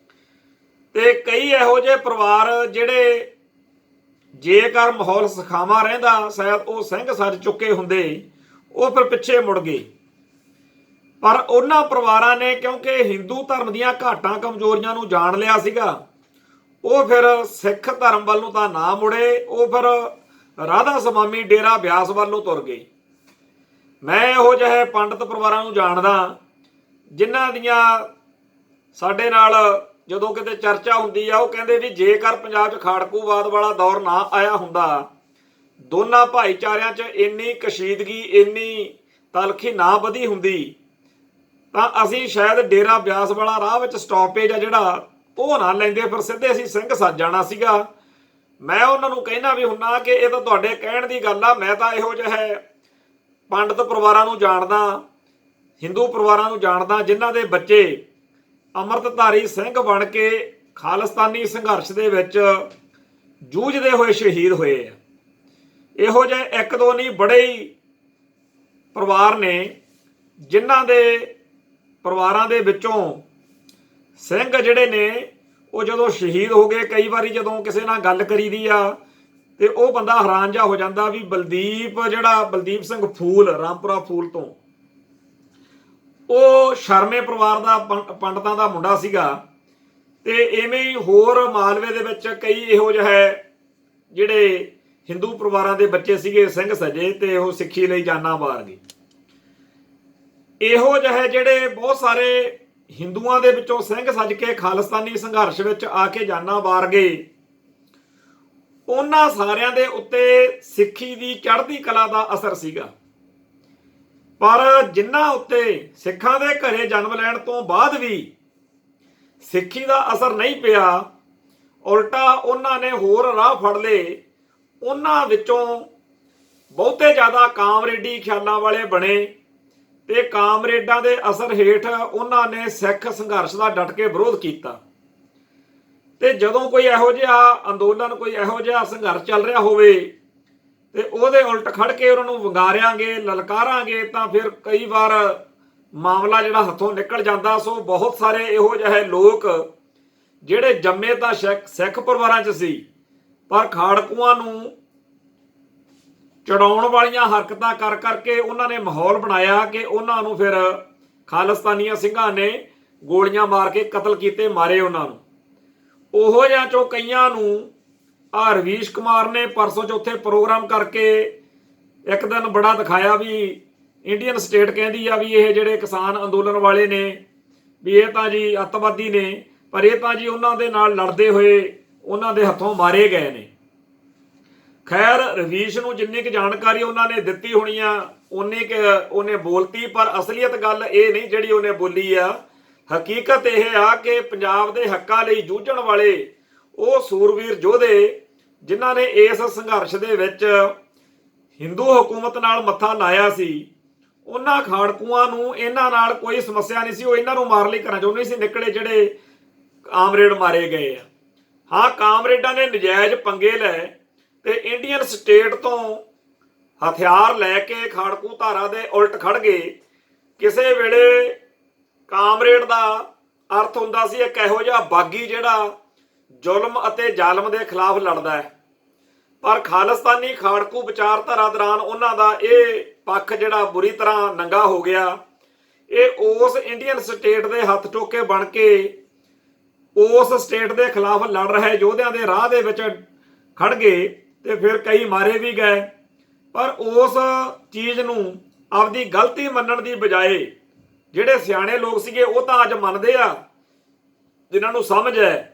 ਤੇ ਕਈ ਇਹੋ ਜਿਹੇ ਪਰਿਵਾਰ ਜਿਹੜੇ ਜੇਕਰ ਮਾਹੌਲ ਸਖਾਵਾਂ ਰਹਿੰਦਾ ਸ਼ਾਇਦ ਉਹ ਸਿੰਘ ਸੱਜ ਚੁੱਕੇ ਹੁੰਦੇ, ਉਹ ਫਿਰ ਪਿੱਛੇ ਮੁੜ ਗਏ। ਪਰ ਉਹਨਾਂ ਪਰਿਵਾਰਾਂ ਨੇ ਕਿਉਂਕਿ ਹਿੰਦੂ ਧਰਮ ਦੀਆਂ ਘਾਟਾਂ ਕਮਜ਼ੋਰੀਆਂ ਨੂੰ ਜਾਣ ਲਿਆ ਸੀਗਾ, ਉਹ ਫਿਰ ਸਿੱਖ ਧਰਮ ਵੱਲ ਨੂੰ ਤਾਂ ਨਾ ਮੁੜੇ, ਉਹ ਫਿਰ ਰਾਧਾ ਸਵਾਮੀ ਡੇਰਾ ਬਿਆਸ ਵੱਲ ਨੂੰ ਤੁਰ ਗਏ। ਮੈਂ ਇਹੋ ਜਿਹੇ ਪੰਡਤ ਪਰਿਵਾਰਾਂ ਨੂੰ ਜਾਣਦਾ ਜਿਨ੍ਹਾਂ ਦੀਆਂ ਸਾਡੇ ਨਾਲ ਜਦੋਂ ਕਿਤੇ ਚਰਚਾ ਹੁੰਦੀ ਆ, ਉਹ ਕਹਿੰਦੇ ਵੀ ਜੇਕਰ ਪੰਜਾਬ 'ਚ ਖਾੜਕੂਵਾਦ ਵਾਲਾ ਦੌਰ ਨਾ ਆਇਆ ਹੁੰਦਾ, ਦੋਨਾਂ ਭਾਈਚਾਰਿਆਂ 'ਚ ਇੰਨੀ ਕਸ਼ੀਦਗੀ, ਇੰਨੀ ਤਲਖੀ ਨਾ ਵਧੀ ਹੁੰਦੀ, ਤਾਂ ਅਸੀਂ ਸ਼ਾਇਦ ਡੇਰਾ ਬਿਆਸ ਵਾਲਾ ਰਾਹ ਵਿੱਚ ਸਟਾਪੇਜ ਆ ਜਿਹੜਾ ਉਹ ਨਾ ਲੈਂਦੇ, ਫਿਰ ਸਿੱਧੇ ਅਸੀਂ ਸਿੰਘ ਸੱਜ ਜਾਣਾ ਸੀਗਾ। ਮੈਂ ਉਹਨਾਂ ਨੂੰ ਕਹਿਣਾ ਵੀ ਹੁੰਨਾ ਕਿ ਇਹ ਤਾਂ ਤੁਹਾਡੇ ਕਹਿਣ ਦੀ ਗੱਲ ਆ, ਮੈਂ ਤਾਂ ਇਹੋ ਜਿਹੇ ਪੰਡਤ ਪਰਿਵਾਰਾਂ ਨੂੰ ਜਾਣਦਾ, ਹਿੰਦੂ ਪਰਿਵਾਰਾਂ ਨੂੰ ਜਾਣਦਾ ਜਿਨ੍ਹਾਂ ਦੇ ਬੱਚੇ ਅੰਮ੍ਰਿਤਧਾਰੀ ਸਿੰਘ ਬਣ ਕੇ ਖਾਲਿਸਤਾਨੀ ਸੰਘਰਸ਼ ਦੇ ਵਿੱਚ ਜੂਝਦੇ ਹੋਏ ਸ਼ਹੀਦ ਹੋਏ ਆ। ਇਹੋ ਜਿਹੇ ਇੱਕ ਦੋ ਨਹੀਂ, ਬੜੇ ਹੀ ਪਰਿਵਾਰ ਨੇ ਜਿਨ੍ਹਾਂ ਦੇ ਪਰਿਵਾਰਾਂ ਦੇ ਵਿੱਚੋਂ ਸਿੰਘ ਜਿਹੜੇ ਨੇ ਉਹ ਜਦੋਂ ਸ਼ਹੀਦ ਹੋ ਗਏ, ਕਈ ਵਾਰੀ ਜਦੋਂ ਕਿਸੇ ਨਾਲ ਗੱਲ ਕਰੀਦੀ ਆ ਤੇ ਉਹ ਬੰਦਾ ਹੈਰਾਨ ਜਿਹਾ ਹੋ ਜਾਂਦਾ ਵੀ ਬਲਦੀਪ ਸਿੰਘ ਫੂਲ, ਰਾਮਪੁਰਾ ਫੂਲ ਤੋਂ, ਉਹ ਸ਼ਰਮੇ ਪਰਿਵਾਰ ਦਾ ਪੰਡਤਾਂ ਦਾ ਮੁੰਡਾ ਸੀਗਾ। ਤੇ ਇਵੇਂ ਹੀ ਹੋਰ ਮਾਲਵੇ ਦੇ ਵਿੱਚ ਕਈ ਇਹੋ ਜਿਹੇ ਜਿਹੜੇ ਹਿੰਦੂ ਪਰਿਵਾਰਾਂ ਦੇ ਬੱਚੇ ਸੀਗੇ ਸਿੰਘ ਸਜੇ, ਤੇ ਉਹ ਸਿੱਖੀ ਲਈ ਜਾਨਾਂ ਵਾਰ ਗਏ। ਇਹੋ ਜਿਹੇ ਜਿਹੜੇ ਬਹੁਤ ਸਾਰੇ ਹਿੰਦੂਆਂ ਦੇ ਵਿੱਚੋਂ ਸਿੰਘ ਸੱਜ ਕੇ ਖਾਲਿਸਤਾਨੀ ਸੰਘਰਸ਼ ਵਿੱਚ ਆ ਕੇ ਜਾਨਾਂ ਵਾਰ ਗਏ, ਉਹਨਾਂ ਸਾਰਿਆਂ ਦੇ ਉੱਤੇ ਸਿੱਖੀ ਦੀ ਚੜ੍ਹਦੀ ਕਲਾ ਦਾ ਅਸਰ ਸੀਗਾ। ਪਰ ਜਿਨ੍ਹਾਂ ਉੱਤੇ ਸਿੱਖਾਂ ਦੇ ਘਰੇ ਜਨਮ ਲੈਣ ਤੋਂ ਬਾਅਦ ਵੀ ਸਿੱਖੀ ਦਾ ਅਸਰ ਨਹੀਂ ਪਿਆ, ਉਲਟਾ ਉਹਨਾਂ ਨੇ ਹੋਰ ਰਾਹ ਫੜ ਲਏ। ਉਹਨਾਂ ਵਿੱਚੋਂ ਬਹੁਤੇ ਜ਼ਿਆਦਾ ਕਾਮਰੇਡੀ ਖਿਆਲਾਂ ਵਾਲੇ ਬਣੇ ਤੇ ਕਾਮਰੇਡਾਂ ਦੇ ਅਸਰ ਹੇਠ ਉਹਨਾਂ ਨੇ ਸਿੱਖ ਸੰਘਰਸ਼ ਦਾ ਡਟ ਕੇ ਵਿਰੋਧ ਕੀਤਾ। ਤੇ ਜਦੋਂ ਕੋਈ ਇਹੋ ਜਿਹਾ ਅੰਦੋਲਨ, ਕੋਈ ਇਹੋ ਜਿਹਾ ਸੰਘਰਸ਼ ਚੱਲ ਰਿਹਾ ਹੋਵੇ ਤੇ ਉਹਦੇ ਉਲਟ ਖੜ ਕੇ ਉਹਨਾਂ ਨੂੰ ਵੰਗਾਰਿਆਂਗੇ, ਲਲਕਾਰਾਂਗੇ, ਤਾਂ ਫਿਰ ਕਈ ਵਾਰ ਮਾਮਲਾ ਜਿਹੜਾ ਹੱਥੋਂ ਨਿਕਲ ਜਾਂਦਾ। ਸੋ ਬਹੁਤ ਸਾਰੇ ਇਹੋ ਜਿਹੇ ਲੋਕ ਜਿਹੜੇ ਜੰਮੇ ਤਾਂ ਸਿੱਖ ਪਰਿਵਾਰਾਂ 'ਚ ਸੀ, ਪਰ ਖਾੜਕੂਆਂ ਨੂੰ ਚੜਾਉਣ ਵਾਲੀਆਂ ਹਰਕਤਾਂ ਕਰ ਕਰਕੇ ਉਹਨਾਂ ਨੇ ਮਾਹੌਲ ਬਣਾਇਆ ਕਿ ਉਹਨਾਂ ਨੂੰ ਫਿਰ ਖਾਲਿਸਤਾਨੀਆਂ ਸਿੰਘਾਂ ਨੇ ਗੋਲੀਆਂ ਮਾਰ ਕੇ ਕਤਲ ਕੀਤੇ, ਮਾਰੇ ਉਹਨਾਂ ਨੂੰ। ਉਹੋ ਜਿਹਾ ਚੋਂ ਕਈਆਂ ਨੂੰ ਰਵੀਸ਼ ਕੁਮਾਰ ਨੇ ਪਰਸੋਂ ਚੌਥੇ ਪ੍ਰੋਗਰਾਮ ਕਰਕੇ ਇੱਕ ਦਿਨ ਬੜਾ ਦਿਖਾਇਆ ਵੀ ਇੰਡੀਅਨ ਸਟੇਟ ਕਹਿੰਦੀ ਆ ਵੀ ਇਹ ਜਿਹੜੇ ਕਿਸਾਨ ਅੰਦੋਲਨ ਵਾਲੇ ਨੇ ਵੀ ਇਹ ਤਾਂ ਜੀ ਅੱਤਵਾਦੀ ਨੇ, ਪਰ ਇਹ ਤਾਂ ਜੀ ਉਹਨਾਂ ਦੇ ਨਾਲ ਲੜਦੇ ਹੋਏ ਉਹਨਾਂ ਦੇ ਹੱਥੋਂ ਮਾਰੇ ਗਏ ਨੇ। ਖੈਰ, ਰਵੀਸ਼ ਨੂੰ ਜਿੰਨੀ ਕੁ ਜਾਣਕਾਰੀ ਉਹਨਾਂ ਨੇ ਦਿੱਤੀ ਹੋਣੀ ਆ ਉਨੀ ਕੁ ਉਹਨੇ ਬੋਲਤੀ, ਪਰ ਅਸਲੀਅਤ ਗੱਲ ਇਹ ਨਹੀਂ ਜਿਹੜੀ ਉਹਨੇ ਬੋਲੀ ਆ। ਹਕੀਕਤ ਇਹ ਆ ਕਿ ਪੰਜਾਬ ਦੇ ਹੱਕਾਂ ਲਈ ਜੂਝਣ ਵਾਲੇ ਉਹ ਸੂਰਵੀਰ ਯੋਧੇ ਜਿਨ੍ਹਾਂ ਨੇ ਇਸ ਸੰਘਰਸ਼ ਦੇ ਵਿੱਚ ਹਿੰਦੂ ਹਕੂਮਤ ਨਾਲ ਮੱਥਾ ਲਾਇਆ ਸੀ, ਉਹਨਾਂ ਖਾੜਕੂਆਂ ਨੂੰ ਇਹਨਾਂ ਨਾਲ ਕੋਈ ਸਮੱਸਿਆ ਨਹੀਂ ਸੀ। ਉਹ ਇਹਨਾਂ ਨੂੰ ਮਾਰ ਲਈ ਘਰਾਂ ਚੋਂ ਨਹੀਂ ਸੀ ਨਿਕਲੇ ਜਿਹੜੇ ਕਾਮਰੇਡ ਮਾਰੇ ਗਏ ਆ। ਹਾਂ, ਕਾਮਰੇਡਾਂ ਨੇ ਨਜਾਇਜ਼ ਪੰਗੇ ਲਏ ਤੇ ਇੰਡੀਅਨ ਸਟੇਟ ਤੋਂ ਹਥਿਆਰ ਲੈ ਕੇ ਖਾੜਕੂ ਧਾਰਾ ਦੇ ਉਲਟ ਖੜ ਗਏ। ਕਿਸੇ ਵੇਲੇ ਕਾਮਰੇਡ ਦਾ ਅਰਥ ਹੁੰਦਾ ਸੀ ਇੱਕ ਇਹੋ ਜਿਹਾ ਬਾਗੀ ਜਿਹੜਾ ਜ਼ੁਲਮ ਅਤੇ ਜ਼ਾਲਮ ਦੇ ਖਿਲਾਫ ਲੜਦਾ ਹੈ, ਪਰ ਖਾਲਿਸਤਾਨੀ ਖਾੜਕੂ ਵਿਚਾਰਧਾਰਾ ਦੌਰਾਨ ਉਹਨਾਂ ਦਾ ਇਹ ਪੱਖ ਜਿਹੜਾ ਬੁਰੀ ਤਰ੍ਹਾਂ ਨੰਗਾ ਹੋ ਗਿਆ। ਇਹ ਉਸ ਇੰਡੀਅਨ ਸਟੇਟ ਦੇ ਹੱਥ ਟੋਕੇ ਬਣ ਕੇ ਉਸ ਸਟੇਟ ਦੇ ਖਿਲਾਫ ਲੜ ਰਹੇ ਯੋਧਿਆਂ ਦੇ ਰਾਹ ਦੇ ਵਿੱਚ ਖੜ ਗਏ ਤੇ ਫਿਰ ਕਈ ਮਾਰੇ ਵੀ ਗਏ। ਪਰ ਉਸ ਚੀਜ਼ ਨੂੰ ਆਪਦੀ ਗਲਤੀ ਮੰਨਣ ਦੀ ਬਜਾਏ ਜਿਹੜੇ ਸਿਆਣੇ ਲੋਕ ਸੀਗੇ ਉਹ ਤਾਂ ਅੱਜ ਮੰਨਦੇ ਆ, ਜਿਨ੍ਹਾਂ ਨੂੰ ਸਮਝ ਹੈ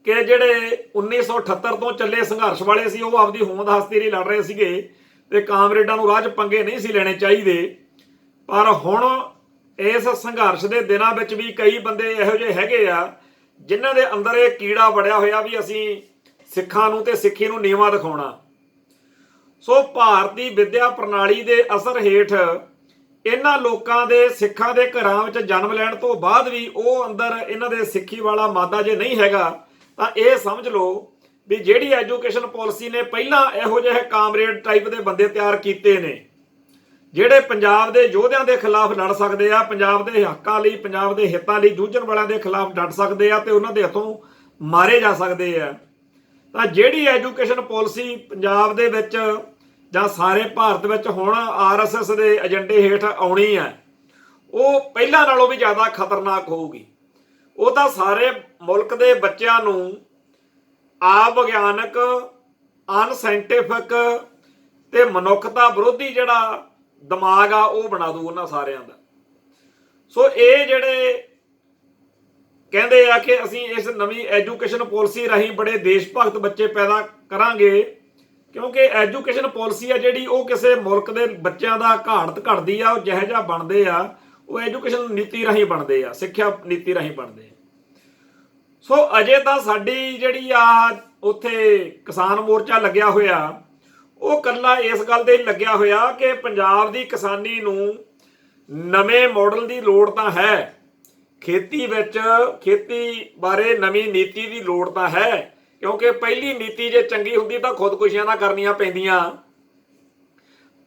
ਕਿ ਜਿਹੜੇ 1978 ਤੋਂ ਚੱਲੇ ਸੰਘਰਸ਼ ਵਾਲੇ ਸੀ ਉਹ ਆਪਦੀ ਹੋਂਦ ਹਸਤੀ ਲਈ ਲੜ ਰਹੇ ਸੀਗੇ ਤੇ ਕਾਮਰੇਡਾਂ ਨੂੰ ਰਾਹ 'ਚ ਪੰਗੇ ਨਹੀਂ ਸੀ ਲੈਣੇ ਚਾਹੀਦੇ। ਪਰ ਹੁਣ ਇਸ ਸੰਘਰਸ਼ ਦੇ ਦਿਨਾਂ ਵਿੱਚ ਵੀ ਕਈ ਬੰਦੇ ਇਹੋ ਜਿਹੇ ਹੈਗੇ ਆ ਜਿਨ੍ਹਾਂ ਦੇ ਅੰਦਰ ਇਹ ਕੀੜਾ ਵੜਿਆ ਹੋਇਆ ਵੀ ਅਸੀਂ ਸਿੱਖਾਂ ਨੂੰ ਤੇ ਸਿੱਖੀ ਨੂੰ ਨੀਵਾਂ ਦਿਖਾਉਣਾ। ਸੋ ਭਾਰਤੀ ਵਿੱਦਿਆ ਪ੍ਰਣਾਲੀ ਦੇ ਅਸਰ ਹੇਠ ਇਹਨਾਂ ਲੋਕਾਂ ਦੇ ਸਿੱਖਾਂ ਦੇ ਘਰਾਂ ਵਿੱਚ ਜਨਮ ਲੈਣ ਤੋਂ ਬਾਅਦ ਵੀ ਉਹ ਅੰਦਰ ਇਹਨਾਂ ਦੇ ਸਿੱਖੀ ਵਾਲਾ ਮਾਦਾ ਜੇ ਨਹੀਂ ਹੈਗਾ ਤਾਂ ਇਹ ਸਮਝ ਲਓ ਵੀ ਜਿਹੜੀ ਐਜੂਕੇਸ਼ਨ ਪਾਲਿਸੀ ਨੇ ਪਹਿਲਾਂ ਇਹੋ ਜਿਹੇ ਕਾਮਰੇਡ ਟਾਈਪ ਦੇ ਬੰਦੇ ਤਿਆਰ ਕੀਤੇ ਨੇ ਜਿਹੜੇ ਪੰਜਾਬ ਦੇ ਯੋਧਿਆਂ ਦੇ ਖਿਲਾਫ ਲੜ ਸਕਦੇ ਆ, ਪੰਜਾਬ ਦੇ ਹੱਕਾਂ ਲਈ, ਪੰਜਾਬ ਦੇ ਹਿੱਤਾਂ ਲਈ ਜੂਝਣ ਵਾਲਿਆਂ ਦੇ ਖਿਲਾਫ ਡਟ ਸਕਦੇ ਆ ਤੇ ਉਹਨਾਂ ਦੇ ਹੱਥੋਂ ਮਾਰੇ ਜਾ ਸਕਦੇ ਆ। ਤਾਂ ਜਿਹੜੀ ਐਜੂਕੇਸ਼ਨ ਪਾਲਿਸੀ ਪੰਜਾਬ ਦੇ ਵਿੱਚ ਜਾਂ ਸਾਰੇ ਭਾਰਤ ਵਿੱਚ ਹੁਣ ਆਰਐਸਐਸ ਦੇ ਏਜੰਡੇ ਹੇਠ ਆਉਣੀ ਹੈ ਉਹ ਪਹਿਲਾਂ ਨਾਲੋਂ ਵੀ ਜ਼ਿਆਦਾ ਖਤਰਨਾਕ ਹੋਊਗੀ। ਉਹ ਤਾਂ ਸਾਰੇ ਮੁਲਕ ਦੇ ਬੱਚਿਆਂ ਨੂੰ ਅਵਿਗਿਆਨਕ, ਅਨਸਾਇੰਟਿਫਿਕ ਤੇ ਮਨੁੱਖਤਾ ਵਿਰੋਧੀ ਜਿਹੜਾ ਦਿਮਾਗ ਆ ਉਹ ਬਣਾ ਦੂ ਉਹਨਾਂ ਸਾਰਿਆਂ ਦਾ। ਸੋ ਇਹ ਜਿਹੜੇ ਕਹਿੰਦੇ ਆ ਕਿ ਅਸੀਂ ਇਸ ਨਵੀਂ ਐਜੂਕੇਸ਼ਨ ਪਾਲਿਸੀ ਰਾਹੀਂ ਬੜੇ ਦੇਸ਼ ਭਗਤ ਬੱਚੇ ਪੈਦਾ ਕਰਾਂਗੇ, ਕਿਉਂਕਿ ਐਜੂਕੇਸ਼ਨ ਪਾਲਿਸੀ ਆ ਜਿਹੜੀ ਉਹ ਕਿਸੇ ਮੁਲਕ ਦੇ ਬੱਚਿਆਂ ਦਾ ਘਾੜਤ ਘੜਦੀ ਆ। ਉਹ ਜਿਹੋ ਜਿਹਾ ਬਣਦੇ ਆ ਉਹ ਐਜੂਕੇਸ਼ਨ ਨੀਤੀ ਰਾਹੀਂ ਬਣਦੇ ਆ, ਸਿੱਖਿਆ ਨੀਤੀ ਰਾਹੀਂ ਬਣਦੇ ਆ। ਸੋ ਅਜੇ ਤਾਂ ਸਾਡੀ ਜਿਹੜੀ ਆ ਉੱਥੇ ਕਿਸਾਨ ਮੋਰਚਾ ਲੱਗਿਆ ਹੋਇਆ ਉਹ ਇਕੱਲਾ ਇਸ ਗੱਲ ਦੇ ਲੱਗਿਆ ਹੋਇਆ ਕਿ ਪੰਜਾਬ ਦੀ ਕਿਸਾਨੀ ਨੂੰ ਨਵੇਂ ਮਾਡਲ ਦੀ ਲੋੜ ਤਾਂ ਹੈ। ਖੇਤੀ ਵਿੱਚ ਖੇਤੀ ਬਾਰੇ ਨਵੀਂ ਨੀਤੀ ਦੀ ਲੋੜ ਤਾਂ ਹੈ, ਕਿਉਂਕਿ ਪਹਿਲੀ ਨੀਤੀ ਜੇ ਚੰਗੀ ਹੁੰਦੀ ਤਾਂ ਖੁਦਕੁਸ਼ੀਆਂ ਨਾ ਕਰਨੀਆਂ ਪੈਂਦੀਆਂ।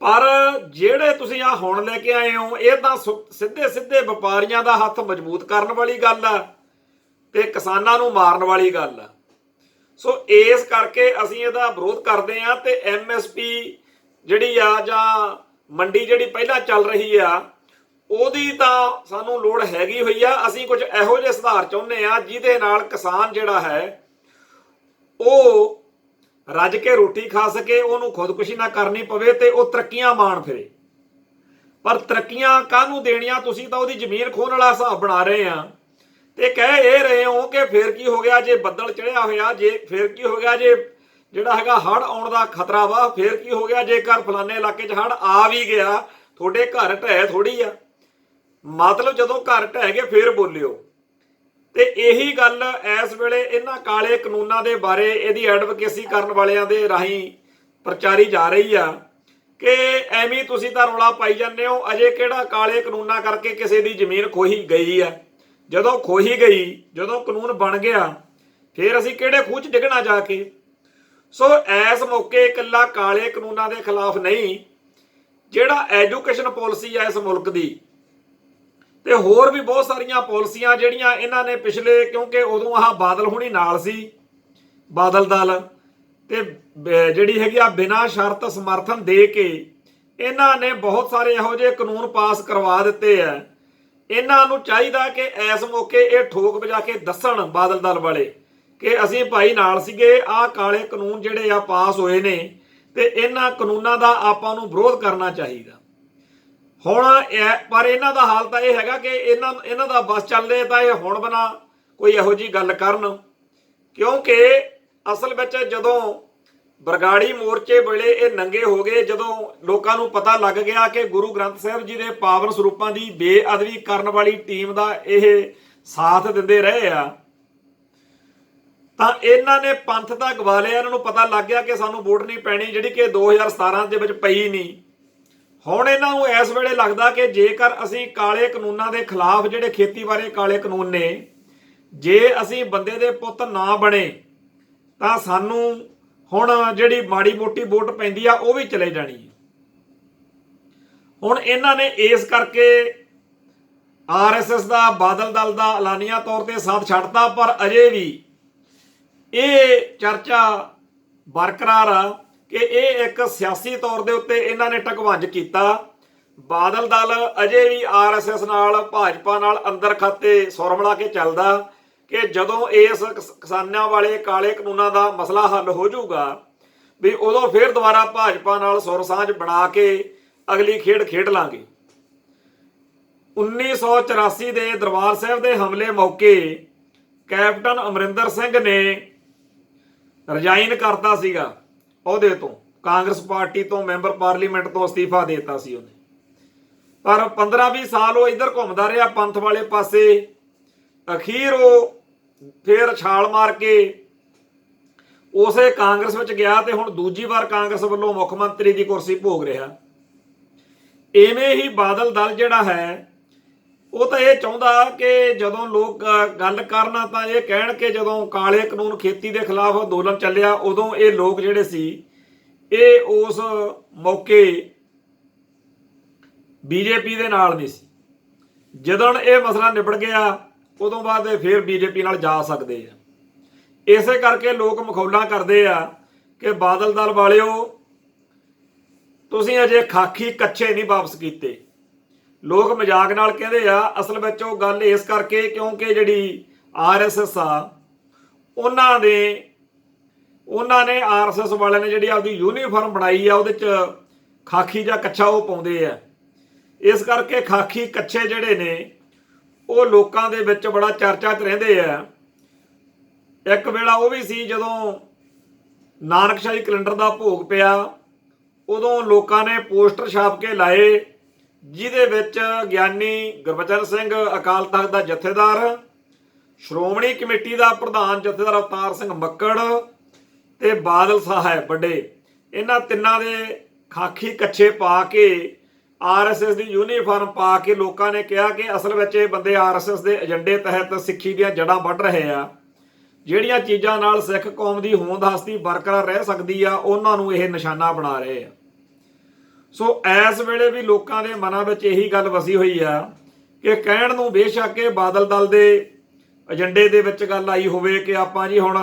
ਪਰ ਜਿਹੜੇ ਤੁਸੀਂ ਆ ਹੁਣ ਲੈ ਕੇ ਆਏ ਹੋ ਇਹ ਤਾਂ ਸਿੱਧੇ ਸਿੱਧੇ ਵਪਾਰੀਆਂ ਦਾ ਹੱਥ ਮਜ਼ਬੂਤ ਕਰਨ ਵਾਲੀ ਗੱਲ ਆ ਤੇ ਕਿਸਾਨਾਂ ਨੂੰ ਮਾਰਨ ਵਾਲੀ ਗੱਲ ਆ। ਸੋ ਇਸ ਕਰਕੇ ਅਸੀਂ ਇਹਦਾ ਵਿਰੋਧ ਕਰਦੇ ਆ ਤੇ MSP ਜਿਹੜੀ ਆ ਜਾਂ ਮੰਡੀ ਜਿਹੜੀ ਪਹਿਲਾਂ ਚੱਲ ਰਹੀ ਆ ਉਹਦੀ ਤਾਂ ਸਾਨੂੰ ਲੋੜ ਹੈਗੀ ਹੋਈ ਆ। ਅਸੀਂ ਕੁਝ ਇਹੋ ਜਿਹੇ ਸੁਧਾਰ ਚਾਹੁੰਦੇ ਆ ਜਿਹਦੇ ਨਾਲ ਕਿਸਾਨ ਜਿਹੜਾ ਹੈ ਉਹ ਰੱਜ ਕੇ ਰੋਟੀ ਖਾ ਸਕੇ, ਉਹਨੂੰ ਖੁਦਕੁਸ਼ੀ ਨਾ ਕਰਨੀ ਪਵੇ ਤੇ ਉਹ ਤਰੱਕੀਆਂ ਮਾਣ ਫਿਰੇ। ਪਰ ਤਰੱਕੀਆਂ ਕਾਹਨੂੰ ਦੇਣੀਆਂ? ਤੁਸੀਂ ਤਾਂ ਉਹਦੀ ਜ਼ਮੀਨ ਖੋਹਣ ਵਾਲਾ ਹਿਸਾਬ ਬਣਾ ਰਹੇ ਆ ਤੇ ਕਹਿ ਇਹ ਰਹੇ ਹੋ ਕਿ ਫੇਰ ਕੀ ਹੋ ਗਿਆ ਜੇ ਬੱਦਲ ਚੜਿਆ ਹੋਇਆ, ਜੇ ਫੇਰ ਕੀ ਹੋ ਗਿਆ ਜੇ ਜਿਹੜਾ ਹੈਗਾ ਹੜ੍ਹ ਆਉਣ ਦਾ ਖਤਰਾ ਵਾ, ਫੇਰ ਕੀ ਹੋ ਗਿਆ ਜੇਕਰ ਫਲਾਣੇ ਇਲਾਕੇ 'ਚ ਹੜ੍ਹ ਆ ਵੀ ਗਿਆ, ਤੁਹਾਡੇ ਘਰ ਢਹਿ ਥੋੜੀ ਆ। ਮਤਲਬ ਜਦੋਂ ਘਰ ਢਹਿ ਗਏ ਫੇਰ ਬੋਲਿਓ। ਤੇ ਇਹੀ ਗੱਲ ਇਸ ਵੇਲੇ ਇਹਨਾਂ ਕਾਲੇ ਕਾਨੂੰਨਾਂ ਦੇ ਬਾਰੇ ਇਹਦੀ ਐਡਵੋਕੇਸੀ ਕਰਨ ਵਾਲਿਆਂ ਦੇ ਰਾਹੀਂ ਪ੍ਰਚਾਰੀ ਜਾ ਰਹੀ ਆ ਕਿ ਐਵੇਂ ਤੁਸੀਂ ਤਾਂ ਰੌਲਾ ਪਾਈ ਜਾਂਦੇ ਹੋ, ਅਜੇ ਕਿਹੜਾ ਕਾਲੇ ਕਾਨੂੰਨਾਂ ਕਰਕੇ ਕਿਸੇ ਦੀ ਜ਼ਮੀਨ ਖੋਹੀ ਗਈ ਆ। ਜਦੋਂ ਖੋਹੀ ਗਈ, ਜਦੋਂ ਕਾਨੂੰਨ ਬਣ ਗਿਆ, ਫਿਰ ਅਸੀਂ ਕਿਹੜੇ ਖੂਹ 'ਚ ਡਿੱਗਣਾ ਜਾ ਕੇ। ਸੋ ਇਸ ਮੌਕੇ ਇਕੱਲਾ ਕਾਲੇ ਕਾਨੂੰਨਾਂ ਦੇ ਖਿਲਾਫ ਨਹੀਂ, ਜਿਹੜਾ ਐਜੂਕੇਸ਼ਨ ਪਾਲਿਸੀ ਆ ਇਸ ਮੁਲਕ ਦੀ ਤੇ ਹੋਰ ਵੀ ਬਹੁਤ ਸਾਰੀਆਂ ਪਾਲਿਸੀਆਂ ਜਿਹੜੀਆਂ ਇਹਨਾਂ ਨੇ ਪਿਛਲੇ, ਕਿਉਂਕਿ ਉਦੋਂ ਆਹ ਬਾਦਲ ਹੁਣੀ ਨਾਲ ਸੀ, ਬਾਦਲ ਦਲ, ਤੇ ਜਿਹੜੀ ਹੈਗੀ ਆ ਬਿਨਾਂ ਸ਼ਰਤ ਸਮਰਥਨ ਦੇ ਕੇ ਇਹਨਾਂ ਨੇ ਬਹੁਤ ਸਾਰੇ ਇਹੋ ਜਿਹੇ ਕਾਨੂੰਨ ਪਾਸ ਕਰਵਾ ਦਿੱਤੇ ਆ। ਇਹਨਾਂ ਨੂੰ ਚਾਹੀਦਾ ਕਿ ਇਸ ਮੌਕੇ ਇਹ ਠੋਕ ਵਜਾ ਕੇ ਦੱਸਣ ਬਾਦਲ ਦਲ ਵਾਲੇ ਕਿ ਅਸੀਂ ਭਾਈ ਨਾਲ ਸੀਗੇ, ਆਹ ਕਾਲੇ ਕਾਨੂੰਨ ਜਿਹੜੇ ਆ ਪਾਸ ਹੋਏ ਨੇ ਤੇ ਇਹਨਾਂ ਕਾਨੂੰਨਾਂ ਦਾ ਆਪਾਂ ਨੂੰ ਵਿਰੋਧ ਕਰਨਾ ਚਾਹੀਦਾ। ਹੁਣ ਪਰ ਇਹਨਾਂ ਦਾ ਹਾਲ ਤਾਂ ਇਹ ਹੈਗਾ ਕਿ ਇਹਨਾਂ ਦਾ ਬਸ ਚੱਲਦੇ ਤਾਂ ਇਹ ਹੁਣ ਬਣਾ ਕੋਈ ਇਹੋ ਜਿਹੀ ਗੱਲ ਕਰਨ, ਕਿਉਂਕਿ ਅਸਲ ਵਿੱਚ ਜਦੋਂ ਬਰਗਾੜੀ ਮੋਰਚੇ ਵੇਲੇ ਇਹ ਨੰਗੇ ਹੋ ਗਏ, ਜਦੋਂ ਲੋਕਾਂ ਨੂੰ ਪਤਾ ਲੱਗ ਗਿਆ ਕਿ ਗੁਰੂ ਗ੍ਰੰਥ ਸਾਹਿਬ ਜੀ ਦੇ ਪਾਵਨ ਸਰੂਪਾਂ ਦੀ ਬੇਅਦਬੀ ਕਰਨ ਵਾਲੀ ਟੀਮ ਦਾ ਇਹ ਸਾਥ ਦਿੰਦੇ ਰਹੇ ਆ, ਤਾਂ ਇਹਨਾਂ ਨੇ ਪੰਥ ਤਾਂ ਗਵਾ ਲਿਆ। ਇਹਨਾਂ ਨੂੰ ਪਤਾ ਲੱਗ ਗਿਆ ਕਿ ਸਾਨੂੰ ਵੋਟ ਨਹੀਂ ਪੈਣੀ, ਜਿਹੜੀ ਕਿ 2017 ਦੇ ਵਿੱਚ ਪਈ ਨਹੀਂ। ਹੁਣ ਇਹਨਾਂ ਨੂੰ ਇਸ ਵੇਲੇ ਲੱਗਦਾ ਕਿ ਜੇਕਰ ਅਸੀਂ ਕਾਲੇ ਕਾਨੂੰਨਾਂ ਦੇ ਖਿਲਾਫ, ਜਿਹੜੇ ਖੇਤੀ ਬਾਰੇ ਕਾਲੇ ਕਾਨੂੰਨ ਨੇ, ਜੇ ਅਸੀਂ ਬੰਦੇ ਦੇ ਪੁੱਤ ਨਾ ਬਣੇ ਤਾਂ ਸਾਨੂੰ ਹੁਣ ਜਿਹੜੀ ਮਾੜੀ ਮੋਟੀ ਵੋਟ ਪੈਂਦੀ ਆ ਉਹ ਵੀ ਚਲੇ ਜਾਣੀ ਹੈ। ਹੁਣ ਇਹਨਾਂ ਨੇ ਇਸ ਕਰਕੇ RSS ਦਾ, ਬਾਦਲ ਦਲ ਦਾ ਐਲਾਨੀਆ ਤੌਰ ਤੇ ਸਾਥ ਛੱਡਤਾ, ਪਰ ਅਜੇ ਵੀ ਇਹ ਚਰਚਾ ਬਰਕਰਾਰ ਆ ਕਿ ਇਹ ਇੱਕ ਸਿਆਸੀ ਤੌਰ ਦੇ ਉੱਤੇ ਇਹਨਾਂ ਨੇ ਢਕਵੰਜ ਕੀਤਾ। ਬਾਦਲ ਦਲ ਅਜੇ ਵੀ RSS ਨਾਲ, ਭਾਜਪਾ ਨਾਲ ਅੰਦਰ ਖਾਤੇ ਸੁਰ ਮਿਲਾ ਕੇ ਚੱਲਦਾ ਕਿ ਜਦੋਂ ਇਸ ਕਿਸਾਨਾਂ ਵਾਲੇ ਕਾਲੇ ਕਾਨੂੰਨਾਂ ਦਾ ਮਸਲਾ ਹੱਲ ਹੋ ਜਾਊਗਾ ਵੀ ਉਦੋਂ ਫਿਰ ਦੁਬਾਰਾ ਭਾਜਪਾ ਨਾਲ ਸੁਰ ਸਾਂਝ ਬਣਾ ਕੇ ਅਗਲੀ ਖੇਡ ਖੇਡ ਲਾਂਗੇ। 1984 ਦੇ ਦਰਬਾਰ ਸਾਹਿਬ ਦੇ ਹਮਲੇ ਮੌਕੇ ਕੈਪਟਨ ਅਮਰਿੰਦਰ ਸਿੰਘ ਨੇ ਰਿਜ਼ਾਈਨ ਕਰਤਾ ਸੀਗਾ ਉਹਦੇ ਤੋਂ, ਕਾਂਗਰਸ ਪਾਰਟੀ ਤੋਂ, ਮੈਂਬਰ ਪਾਰਲੀਮੈਂਟ ਤੋਂ ਅਸਤੀਫਾ ਦੇ ਦਿੱਤਾ ਸੀ ਉਹਨੇ। ਪਰ 15-20 ਸਾਲ ਉਹ ਇੱਧਰ ਘੁੰਮਦਾ ਰਿਹਾ ਪੰਥ ਵਾਲੇ ਪਾਸੇ। ਅਖੀਰ ਉਹ ਫਿਰ ਛਾਲ ਮਾਰ ਕੇ ਉਸੇ ਕਾਂਗਰਸ ਵਿੱਚ ਗਿਆ ਤੇ ਹੁਣ ਦੂਜੀ ਵਾਰ ਕਾਂਗਰਸ ਵੱਲੋਂ ਮੁੱਖ ਮੰਤਰੀ ਦੀ ਕੁਰਸੀ ਭੋਗ ਰਿਹਾ। ਇਵੇਂ ਹੀ ਬਾਦਲ ਦਲ ਜਿਹੜਾ ਹੈ ਉਹ ਤਾਂ ਇਹ ਚਾਹੁੰਦਾ ਕਿ ਜਦੋਂ ਲੋਕ ਗੱਲ ਕਰਨ ਤਾਂ ਇਹ ਕਹਿਣ ਕਿ ਜਦੋਂ ਕਾਲੇ ਕਾਨੂੰਨ ਖੇਤੀ ਦੇ ਖਿਲਾਫ ਅੰਦੋਲਨ ਚੱਲਿਆ ਉਦੋਂ ਇਹ ਲੋਕ ਜਿਹੜੇ ਸੀ ਇਹ ਉਸ ਮੌਕੇ BJP ਦੇ ਨਾਲ ਨਹੀਂ ਸੀ। ਜਦੋਂ ਇਹ ਮਸਲਾ ਨਿਬੜ ਗਿਆ ਉਦੋਂ ਬਾਅਦ ਇਹ ਫਿਰ BJP ਨਾਲ ਜਾ ਸਕਦੇ ਆ। ਇਸੇ ਕਰਕੇ ਲੋਕ ਮਖੌਲਾਂ ਕਰਦੇ ਆ ਕਿ ਬਾਦਲ ਦਲ ਵਾਲਿਓ ਤੁਸੀਂ ਅਜੇ ਖਾਕੀ ਕੱਚੇ ਨਹੀਂ ਵਾਪਸ ਕੀਤੇ। ਲੋਕ ਮਜ਼ਾਕ ਨਾਲ ਕਹਿੰਦੇ ਆ, ਅਸਲ ਵਿੱਚ ਉਹ ਗੱਲ ਇਸ ਕਰਕੇ ਕਿਉਂਕਿ ਜਿਹੜੀ RSS ਆ ਉਹਨਾਂ ਨੇ RSS ਵਾਲਿਆਂ ਨੇ ਜਿਹੜੀ ਆਪਦੀ ਯੂਨੀਫਾਰਮ ਬਣਾਈ ਆ ਉਹਦੇ 'ਚ ਖਾਕੀ ਜਾਂ ਕੱਛਾ ਉਹ ਪਾਉਂਦੇ ਆ। ਇਸ ਕਰਕੇ ਖਾਕੀ ਕੱਛੇ ਜਿਹੜੇ ਨੇ ਉਹ ਲੋਕਾਂ ਦੇ ਵਿੱਚ ਬੜਾ ਚਰਚਾ 'ਚ ਰਹਿੰਦੇ ਆ। ਇੱਕ ਵੇਲਾ ਉਹ ਵੀ ਸੀ ਜਦੋਂ ਨਾਨਕਸ਼ਾਹੀ ਕੈਲੰਡਰ ਦਾ ਭੋਗ ਪਿਆ, ਉਦੋਂ ਲੋਕਾਂ ਨੇ ਪੋਸਟਰ ਛਾਪ ਕੇ ਲਾਏ ਜਿਹਦੇ ਵਿੱਚ ਗਿਆਨੀ ਗੁਰਬਚਨ ਸਿੰਘ ਅਕਾਲ ਤਖਤ ਦਾ ਜਥੇਦਾਰ, ਸ਼੍ਰੋਮਣੀ ਕਮੇਟੀ ਦਾ ਪ੍ਰਧਾਨ ਜਥੇਦਾਰ ਅਵਤਾਰ ਸਿੰਘ ਮੱਕੜ ਤੇ ਬਾਦਲ ਸਾਹਿਬ ਵੱਡੇ, ਇਹਨਾਂ ਤਿੰਨਾਂ ਦੇ ਖਾਕੀ ਕੱਛੇ ਪਾ ਕੇ ਆਰਐਸਐਸ ਦੀ ਯੂਨੀਫਾਰਮ ਪਾ ਕੇ ਲੋਕਾਂ ਨੇ ਕਿਹਾ ਕਿ ਅਸਲ ਵਿੱਚ ਇਹ ਬੰਦੇ ਆਰਐਸਐਸ ਦੇ ਏਜੰਡੇ ਤਹਿਤ ਸਿੱਖੀ ਦੀਆਂ ਜੜ੍ਹਾਂ ਵੱਢ ਰਹੇ ਆ। ਜਿਹੜੀਆਂ ਚੀਜ਼ਾਂ ਨਾਲ ਸਿੱਖ ਕੌਮ ਦੀ ਹੋਂਦ ਹਸਤੀ ਬਰਕਰਾਰ ਰਹਿ ਸਕਦੀ ਆ, ਉਹਨਾਂ ਨੂੰ ਇਹ ਨਿਸ਼ਾਨਾ ਬਣਾ ਰਹੇ ਆ। ਸੋ ਇਸ ਵੇਲੇ ਵੀ ਲੋਕਾਂ ਦੇ ਮਨਾਂ ਵਿੱਚ ਇਹੀ ਗੱਲ ਵਸੀ ਹੋਈ ਆ ਕਿ ਕਹਿਣ ਨੂੰ ਬੇਸ਼ੱਕ ਇਹ ਬਾਦਲ ਦਲ ਦੇ ਏਜੰਡੇ ਦੇ ਵਿੱਚ ਗੱਲ ਆਈ ਹੋਵੇ ਕਿ ਆਪਾਂ ਜੀ ਹੁਣ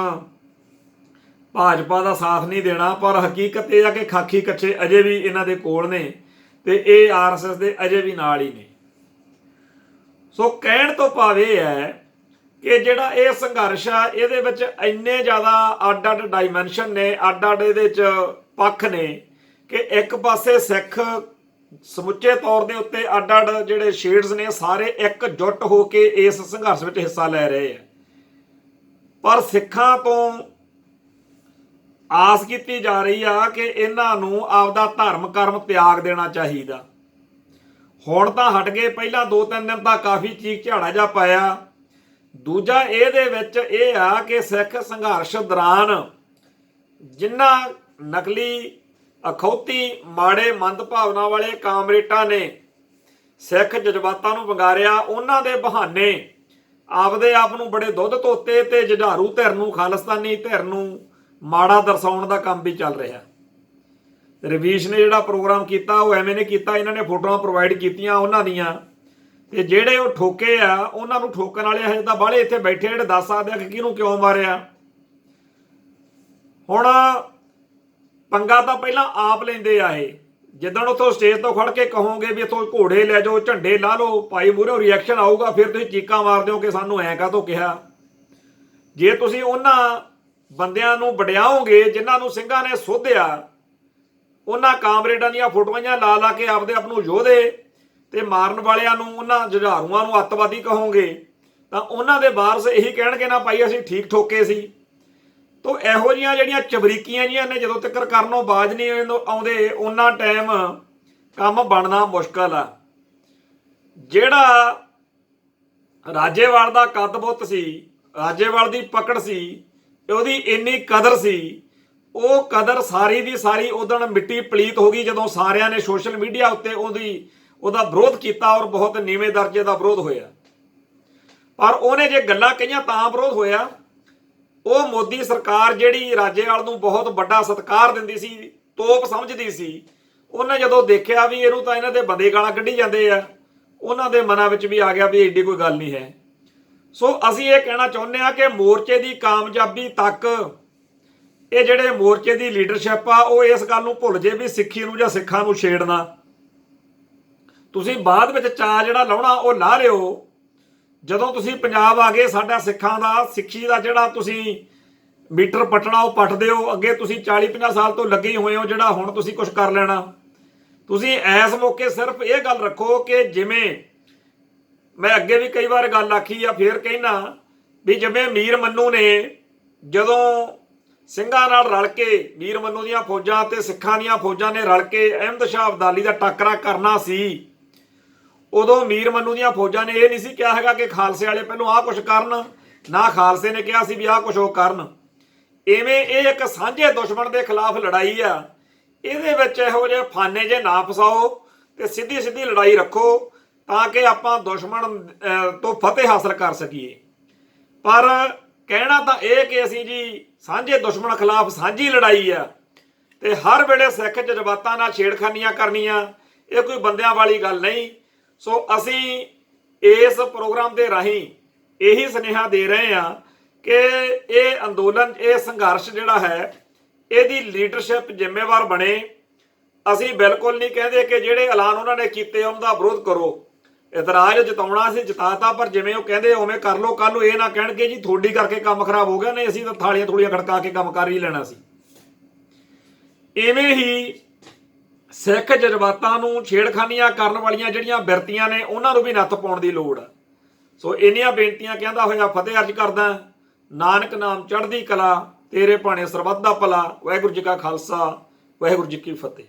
ਭਾਜਪਾ ਦਾ ਸਾਥ ਨਹੀਂ ਦੇਣਾ, ਪਰ ਹਕੀਕਤ ਇਹ ਆ ਕਿ ਖਾਕੀ ਕੱਚੇ ਅਜੇ ਵੀ ਇਹਨਾਂ ਦੇ ਕੋਲ ਨੇ ਤੇ ਇਹ ਆਰਐਸਐਸ ਦੇ ਅਜੇ ਵੀ ਨਾਲ ਹੀ ਨੇ। ਸੋ ਕਹਿਣ ਤੋਂ ਭਾਵ ਇਹ ਹੈ ਕਿ ਜਿਹੜਾ ਇਹ ਸੰਘਰਸ਼ ਆ ਇਹਦੇ ਵਿੱਚ ਇੰਨੇ ਜ਼ਿਆਦਾ ਅੱਡ-ਅੱਡ ਡਾਈਮੈਂਸ਼ਨ ਨੇ, ਅੱਡ-ਅੱਡ ਇਹਦੇ 'ਚ ਪੱਖ ਨੇ ਕਿ ਇੱਕ ਪਾਸੇ ਸਿੱਖ ਸਮੁੱਚੇ ਤੌਰ ਦੇ ਉੱਤੇ ਅੱਡ-ਅੱਡ ਜਿਹੜੇ ਸ਼ੇਡਸ ਨੇ ਸਾਰੇ ਇਕਜੁੱਟ ਹੋ ਕੇ ਇਸ ਸੰਘਰਸ਼ ਵਿੱਚ ਹਿੱਸਾ ਲੈ ਰਹੇ ਆ, ਪਰ ਸਿੱਖਾਂ ਤੋਂ ਆਸ ਕੀਤੀ ਜਾ ਰਹੀ ਆ ਕਿ ਇਹਨਾਂ ਨੂੰ ਆਪਦਾ ਧਰਮ ਕਰਮ ਤਿਆਗ ਦੇਣਾ ਚਾਹੀਦਾ। ਹੁਣ ਤਾਂ ਹਟ ਗਏ, ਪਹਿਲਾਂ 2-3 ਦਿਨ ਤਾਂ ਕਾਫੀ ਚੀਕ ਝਾੜਾ ਜਿਹਾ ਪਾਇਆ। ਦੂਜਾ ਇਹਦੇ ਵਿੱਚ ਇਹ ਆ ਕਿ ਸਿੱਖ ਸੰਘਰਸ਼ ਦੌਰਾਨ ਜਿਨ੍ਹਾਂ ਨਕਲੀ ਅਖੌਤੀ ਮਾੜੇ ਮੰਦਭਾਵਨਾ ਵਾਲੇ ਕਾਮਰੇਟਾਂ ਨੇ ਸਿੱਖ ਜਜ਼ਬਾਤਾਂ ਨੂੰ ਵੰਗਾਰਿਆ, ਉਹਨਾਂ ਦੇ ਬਹਾਨੇ ਆਪਦੇ ਆਪ ਨੂੰ ਬੜੇ ਦੁੱਧ ਧੋਤੇ ਤੇ ਜੁਝਾਰੂ ਧਿਰ ਨੂੰ, ਖਾਲਿਸਤਾਨੀ ਧਿਰ ਨੂੰ ਮਾੜਾ ਦਰਸਾਉਣ ਦਾ ਕੰਮ ਵੀ ਚੱਲ ਰਿਹਾ। ਰਵੀਸ਼ ਨੇ ਜਿਹੜਾ ਪ੍ਰੋਗਰਾਮ ਕੀਤਾ ਉਹ ਐਵੇਂ ਨੇ ਕੀਤਾ, ਇਹਨਾਂ ਨੇ ਫੋਟੋਆਂ ਪ੍ਰੋਵਾਈਡ ਕੀਤੀਆਂ ਉਹਨਾਂ ਦੀਆਂ, ਤੇ ਜਿਹੜੇ ਉਹ ਠੋਕੇ ਆ ਉਹਨਾਂ ਨੂੰ ਠੋਕਣ ਵਾਲੇ ਹਜੇ ਤਾਂ ਬਾਹਲੇ ਇੱਥੇ ਬੈਠੇ ਜਿਹੜੇ ਦੱਸ ਸਕਦੇ ਆ ਕਿ ਕਿਹਨੂੰ ਕਿਉਂ ਮਾਰਿਆ। ਹੁਣ ਪੰਗਾ ਤਾਂ ਪਹਿਲਾਂ ਆਪ ਲੈਂਦੇ ਆ ਇਹ, ਜਿੱਦਣ ਉੱਥੋਂ ਸਟੇਜ ਤੋਂ ਖੜ ਕੇ ਕਹੋਗੇ ਵੀ ਇੱਥੋਂ ਘੋੜੇ ਲੈ ਜਾਓ, ਝੰਡੇ ਲਾ ਲਓ, ਭਾਈ ਮੂਹਰੇ ਰਿਐਕਸ਼ਨ ਆਊਗਾ, ਫਿਰ ਤੁਸੀਂ ਚੀਕਾਂ ਮਾਰ ਦਿਓ ਕਿ ਸਾਨੂੰ ਐਂ ਕਾਹਤੋਂ ਕਿਹਾ। ਜੇ ਤੁਸੀਂ ਉਹਨਾਂ ਬੰਦਿਆਂ ਨੂੰ ਵਡਿਆਓਗੇ ਜਿਨ੍ਹਾਂ ਨੂੰ ਸਿੰਘਾਂ ਨੇ ਸੋਧਿਆ, ਉਹਨਾਂ ਕਾਮਰੇਡਾਂ ਦੀਆਂ ਫੋਟੋਆਂ ਲਾ ਲਾ ਕੇ ਆਪਦੇ ਆਪ ਨੂੰ ਯੋਧੇ ਤੇ ਮਾਰਨ ਵਾਲਿਆਂ ਨੂੰ, ਉਹਨਾਂ ਜੁਝਾਰੂਆਂ ਨੂੰ ਅੱਤਵਾਦੀ ਕਹੋਗੇ, ਤਾਂ ਉਹਨਾਂ ਦੇ ਵਾਰਸ ਇਹੀ ਕਹਿਣਗੇ ਨਾ ਭਾਈ ਅਸੀਂ ਠੀਕ ਠੋਕੇ ਸੀ। ਤੋ ਇਹੋ ਜਿਹੀਆਂ ਜਿਹੜੀਆਂ ਚਬਰੀਕੀਆਂ ਜੀਆਂ ਨੇ ਜਦੋਂ ਤੱਕ ਕਰਨੋਂ ਬਾਜ ਨਹੀਂ ਆਉਂਦੇ ਉਹਨਾਂ ਟਾਈਮ ਕੰਮ ਬਣਨਾ ਮੁਸ਼ਕਲ ਆ। ਜਿਹੜਾ ਰਾਜੇਵਾਲ ਦਾ ਕੱਦ-ਬੁੱਤ ਸੀ, ਰਾਜੇਵਾਲ ਦੀ ਪਕੜ ਸੀ, ਉਹਦੀ ਇੰਨੀ ਕਦਰ ਸੀ, ਉਹ ਕਦਰ ਸਾਰੀ ਦੀ ਸਾਰੀ ਉਦੋਂ ਮਿੱਟੀ ਪਲੀਤ ਹੋ ਗਈ ਜਦੋਂ ਸਾਰਿਆਂ ਨੇ ਸੋਸ਼ਲ ਮੀਡੀਆ ਉੱਤੇ ਉਹਦਾ ਵਿਰੋਧ ਕੀਤਾ ਔਰ ਬਹੁਤ ਨੀਵੇਂ ਦਰਜੇ ਦਾ ਵਿਰੋਧ ਹੋਇਆ। ਪਰ ਉਹਨੇ ਜੇ ਗੱਲਾਂ ਕਹੀਆਂ ਤਾਂ ਵਿਰੋਧ ਹੋਇਆ। ਉਹ ਮੋਦੀ ਸਰਕਾਰ ਜਿਹੜੀ ਰਾਜੇਵਾਲ ਨੂੰ ਬਹੁਤ ਵੱਡਾ ਸਤਿਕਾਰ ਦਿੰਦੀ ਸੀ, ਤੋਪ ਸਮਝਦੀ ਸੀ, ਉਹਨੇ ਜਦੋਂ ਦੇਖਿਆ ਵੀ ਇਹਨੂੰ ਤਾਂ ਇਹਨਾਂ ਦੇ ਬੰਦੇ ਗਾਲਾਂ ਕੱਢੀ ਜਾਂਦੇ ਆ, ਉਹਨਾਂ ਦੇ ਮਨਾਂ ਵਿੱਚ ਵੀ ਆ ਗਿਆ ਵੀ ਏਡੀ ਕੋਈ ਗੱਲ ਨਹੀਂ ਹੈ। ਸੋ ਅਸੀਂ ਇਹ ਕਹਿਣਾ ਚਾਹੁੰਦੇ ਹਾਂ ਕਿ ਮੋਰਚੇ ਦੀ ਕਾਮਯਾਬੀ ਤੱਕ ਇਹ ਜਿਹੜੇ ਮੋਰਚੇ ਦੀ ਲੀਡਰਸ਼ਿਪ ਆ ਉਹ ਇਸ ਗੱਲ ਨੂੰ ਭੁੱਲ ਜੇ ਵੀ ਸਿੱਖੀ ਨੂੰ ਜਾਂ ਸਿੱਖਾਂ ਨੂੰ ਛੇੜਨਾ। ਤੁਸੀਂ ਬਾਅਦ ਵਿੱਚ ਚਾਅ ਜਿਹੜਾ ਲਾਉਣਾ ਉਹ ਲਾ ਲਿਓ। ਜਦੋਂ ਤੁਸੀਂ ਪੰਜਾਬ ਆ ਗਏ, ਸਾਡਾ ਸਿੱਖਾਂ ਦਾ ਸਿੱਖੀ ਦਾ ਜਿਹੜਾ ਤੁਸੀਂ ਮੀਟਰ ਪੱਟਣਾ ਉਹ ਪੱਟਦੇ ਹੋ। ਅੱਗੇ ਤੁਸੀਂ 40-50 ਸਾਲ ਤੋਂ ਲੱਗੇ ਹੀ ਹੋਏ ਹੋ, ਜਿਹੜਾ ਹੁਣ ਤੁਸੀਂ ਕੁਝ ਕਰ ਲੈਣਾ। ਤੁਸੀਂ ਇਸ ਮੌਕੇ ਸਿਰਫ ਇਹ ਗੱਲ ਰੱਖੋ ਕਿ ਜਿਵੇਂ ਮੈਂ ਅੱਗੇ ਵੀ ਕਈ ਵਾਰ ਗੱਲ ਆਖੀ ਆ, ਫੇਰ ਕਹਿਣਾ ਵੀ ਜਿਵੇਂ ਮੀਰ ਮੰਨੂ ਨੇ ਜਦੋਂ ਸਿੰਘਾਂ ਨਾਲ ਰਲ ਕੇ, ਮੀਰ ਮੰਨੂ ਦੀਆਂ ਫੌਜਾਂ ਤੇ ਸਿੱਖਾਂ ਦੀਆਂ ਫੌਜਾਂ ਨੇ ਰਲ ਕੇ ਅਹਿਮਦ ਸ਼ਾਹ ਅਬਦਾਲੀ ਦਾ ਟਾਕਰਾ ਕਰਨਾ ਸੀ, ਉਦੋਂ ਮੀਰ ਮੰਨੂ ਦੀਆਂ ਫੌਜਾਂ ਨੇ ਇਹ ਨਹੀਂ ਸੀ ਕਿਹਾ ਹੈਗਾ ਕਿ ਖਾਲਸੇ ਵਾਲੇ ਪਹਿਲੋਂ ਆਹ ਕੁਛ ਕਰਨ, ਨਾ ਖਾਲਸੇ ਨੇ ਕਿਹਾ ਸੀ ਵੀ ਆਹ ਕੁਛ ਉਹ ਕਰਨ। ਇਵੇਂ ਇਹ ਇੱਕ ਸਾਂਝੇ ਦੁਸ਼ਮਣ ਦੇ ਖਿਲਾਫ ਲੜਾਈ ਆ। ਇਹਦੇ ਵਿੱਚ ਇਹੋ ਜਿਹੇ ਫਾਨੇ ਜੇ ਨਾ ਫਸਾਓ ਤੇ ਸਿੱਧੀ ਸਿੱਧੀ ਲੜਾਈ ਰੱਖੋ ਤਾਂ ਕਿ ਆਪਾਂ ਦੁਸ਼ਮਣ ਤੋਂ ਫਤਿਹ ਹਾਸਲ ਕਰ ਸਕੀਏ। ਪਰ ਕਹਿਣਾ ਤਾਂ ਇਹ ਕਿ ਅਸੀਂ ਜੀ ਸਾਂਝੇ ਦੁਸ਼ਮਣ ਖਿਲਾਫ ਸਾਂਝੀ ਲੜਾਈ ਆ ਤੇ ਹਰ ਵੇਲੇ ਸਿੱਖ ਜਜ਼ਬਾਤਾਂ ਨਾਲ ਛੇੜਖਾਨੀਆਂ ਕਰਨੀਆਂ, ਇਹ ਕੋਈ ਬੰਦਿਆਂ ਵਾਲੀ ਗੱਲ ਨਹੀਂ। ਸੋ ਅਸੀਂ ਇਸ ਪ੍ਰੋਗਰਾਮ ਦੇ ਰਾਹੀਂ ਇਹੀ ਸੁਨੇਹਾ ਦੇ ਰਹੇ ਹਾਂ ਕਿ ਇਹ ਅੰਦੋਲਨ, ਇਹ ਸੰਘਰਸ਼ ਜਿਹੜਾ ਹੈ, ਇਹਦੀ ਲੀਡਰਸ਼ਿਪ ਜ਼ਿੰਮੇਵਾਰ ਬਣੇ। ਅਸੀਂ ਬਿਲਕੁਲ ਨਹੀਂ ਕਹਿੰਦੇ ਕਿ ਜਿਹੜੇ ਐਲਾਨ ਉਹਨਾਂ ਨੇ ਕੀਤੇ ਉਹਨਾਂ ਦਾ ਵਿਰੋਧ ਕਰੋ। ਇਤਰਾਜ਼ ਜਤਾਉਣਾ ਸੀ ਜਤਾਤਾ, ਪਰ ਜਿਵੇਂ ਉਹ ਕਹਿੰਦੇ ਉਵੇਂ ਕਰ ਲਓ। ਕੱਲ ਨੂੰ ਇਹ ਨਾ ਕਹਿਣਗੇ ਜੀ ਤੁਹਾਡੀ ਕਰਕੇ ਕੰਮ ਖਰਾਬ ਹੋ ਗਿਆ, ਨਹੀਂ ਅਸੀਂ ਤਾਂ ਥਾਲੀਆਂ ਥੋੜੀਆਂ ਖੜਕਾ ਕੇ ਕੰਮ ਕਰ ਹੀ ਲੈਣਾ ਸੀ। ਇਵੇਂ ਹੀ ਸਿੱਖ ਜਜ਼ਬਾਤਾਂ ਨੂੰ ਛੇੜਖਾਨੀਆਂ ਕਰਨ ਵਾਲੀਆਂ ਜਿਹੜੀਆਂ ਬਿਰਤੀਆਂ ਨੇ ਉਹਨਾਂ ਨੂੰ ਵੀ ਨੱਥ ਪਾਉਣ ਦੀ ਲੋੜ ਆ। ਸੋ ਇੰਨੀਆਂ ਬੇਨਤੀਆਂ ਕਹਿੰਦਾ ਹੋਇਆ ਫਤਿਹ ਅਰਜ਼ ਕਰਦਾ। ਨਾਨਕ ਨਾਮ ਚੜ੍ਹਦੀ ਕਲਾ, ਤੇਰੇ ਭਾਣੇ ਸਰਬੱਤ ਦਾ ਭਲਾ। ਵਾਹਿਗੁਰੂ ਜੀ ਕਾ ਖਾਲਸਾ, ਵਾਹਿਗੁਰੂ ਜੀ ਕੀ ਫਤਿਹ।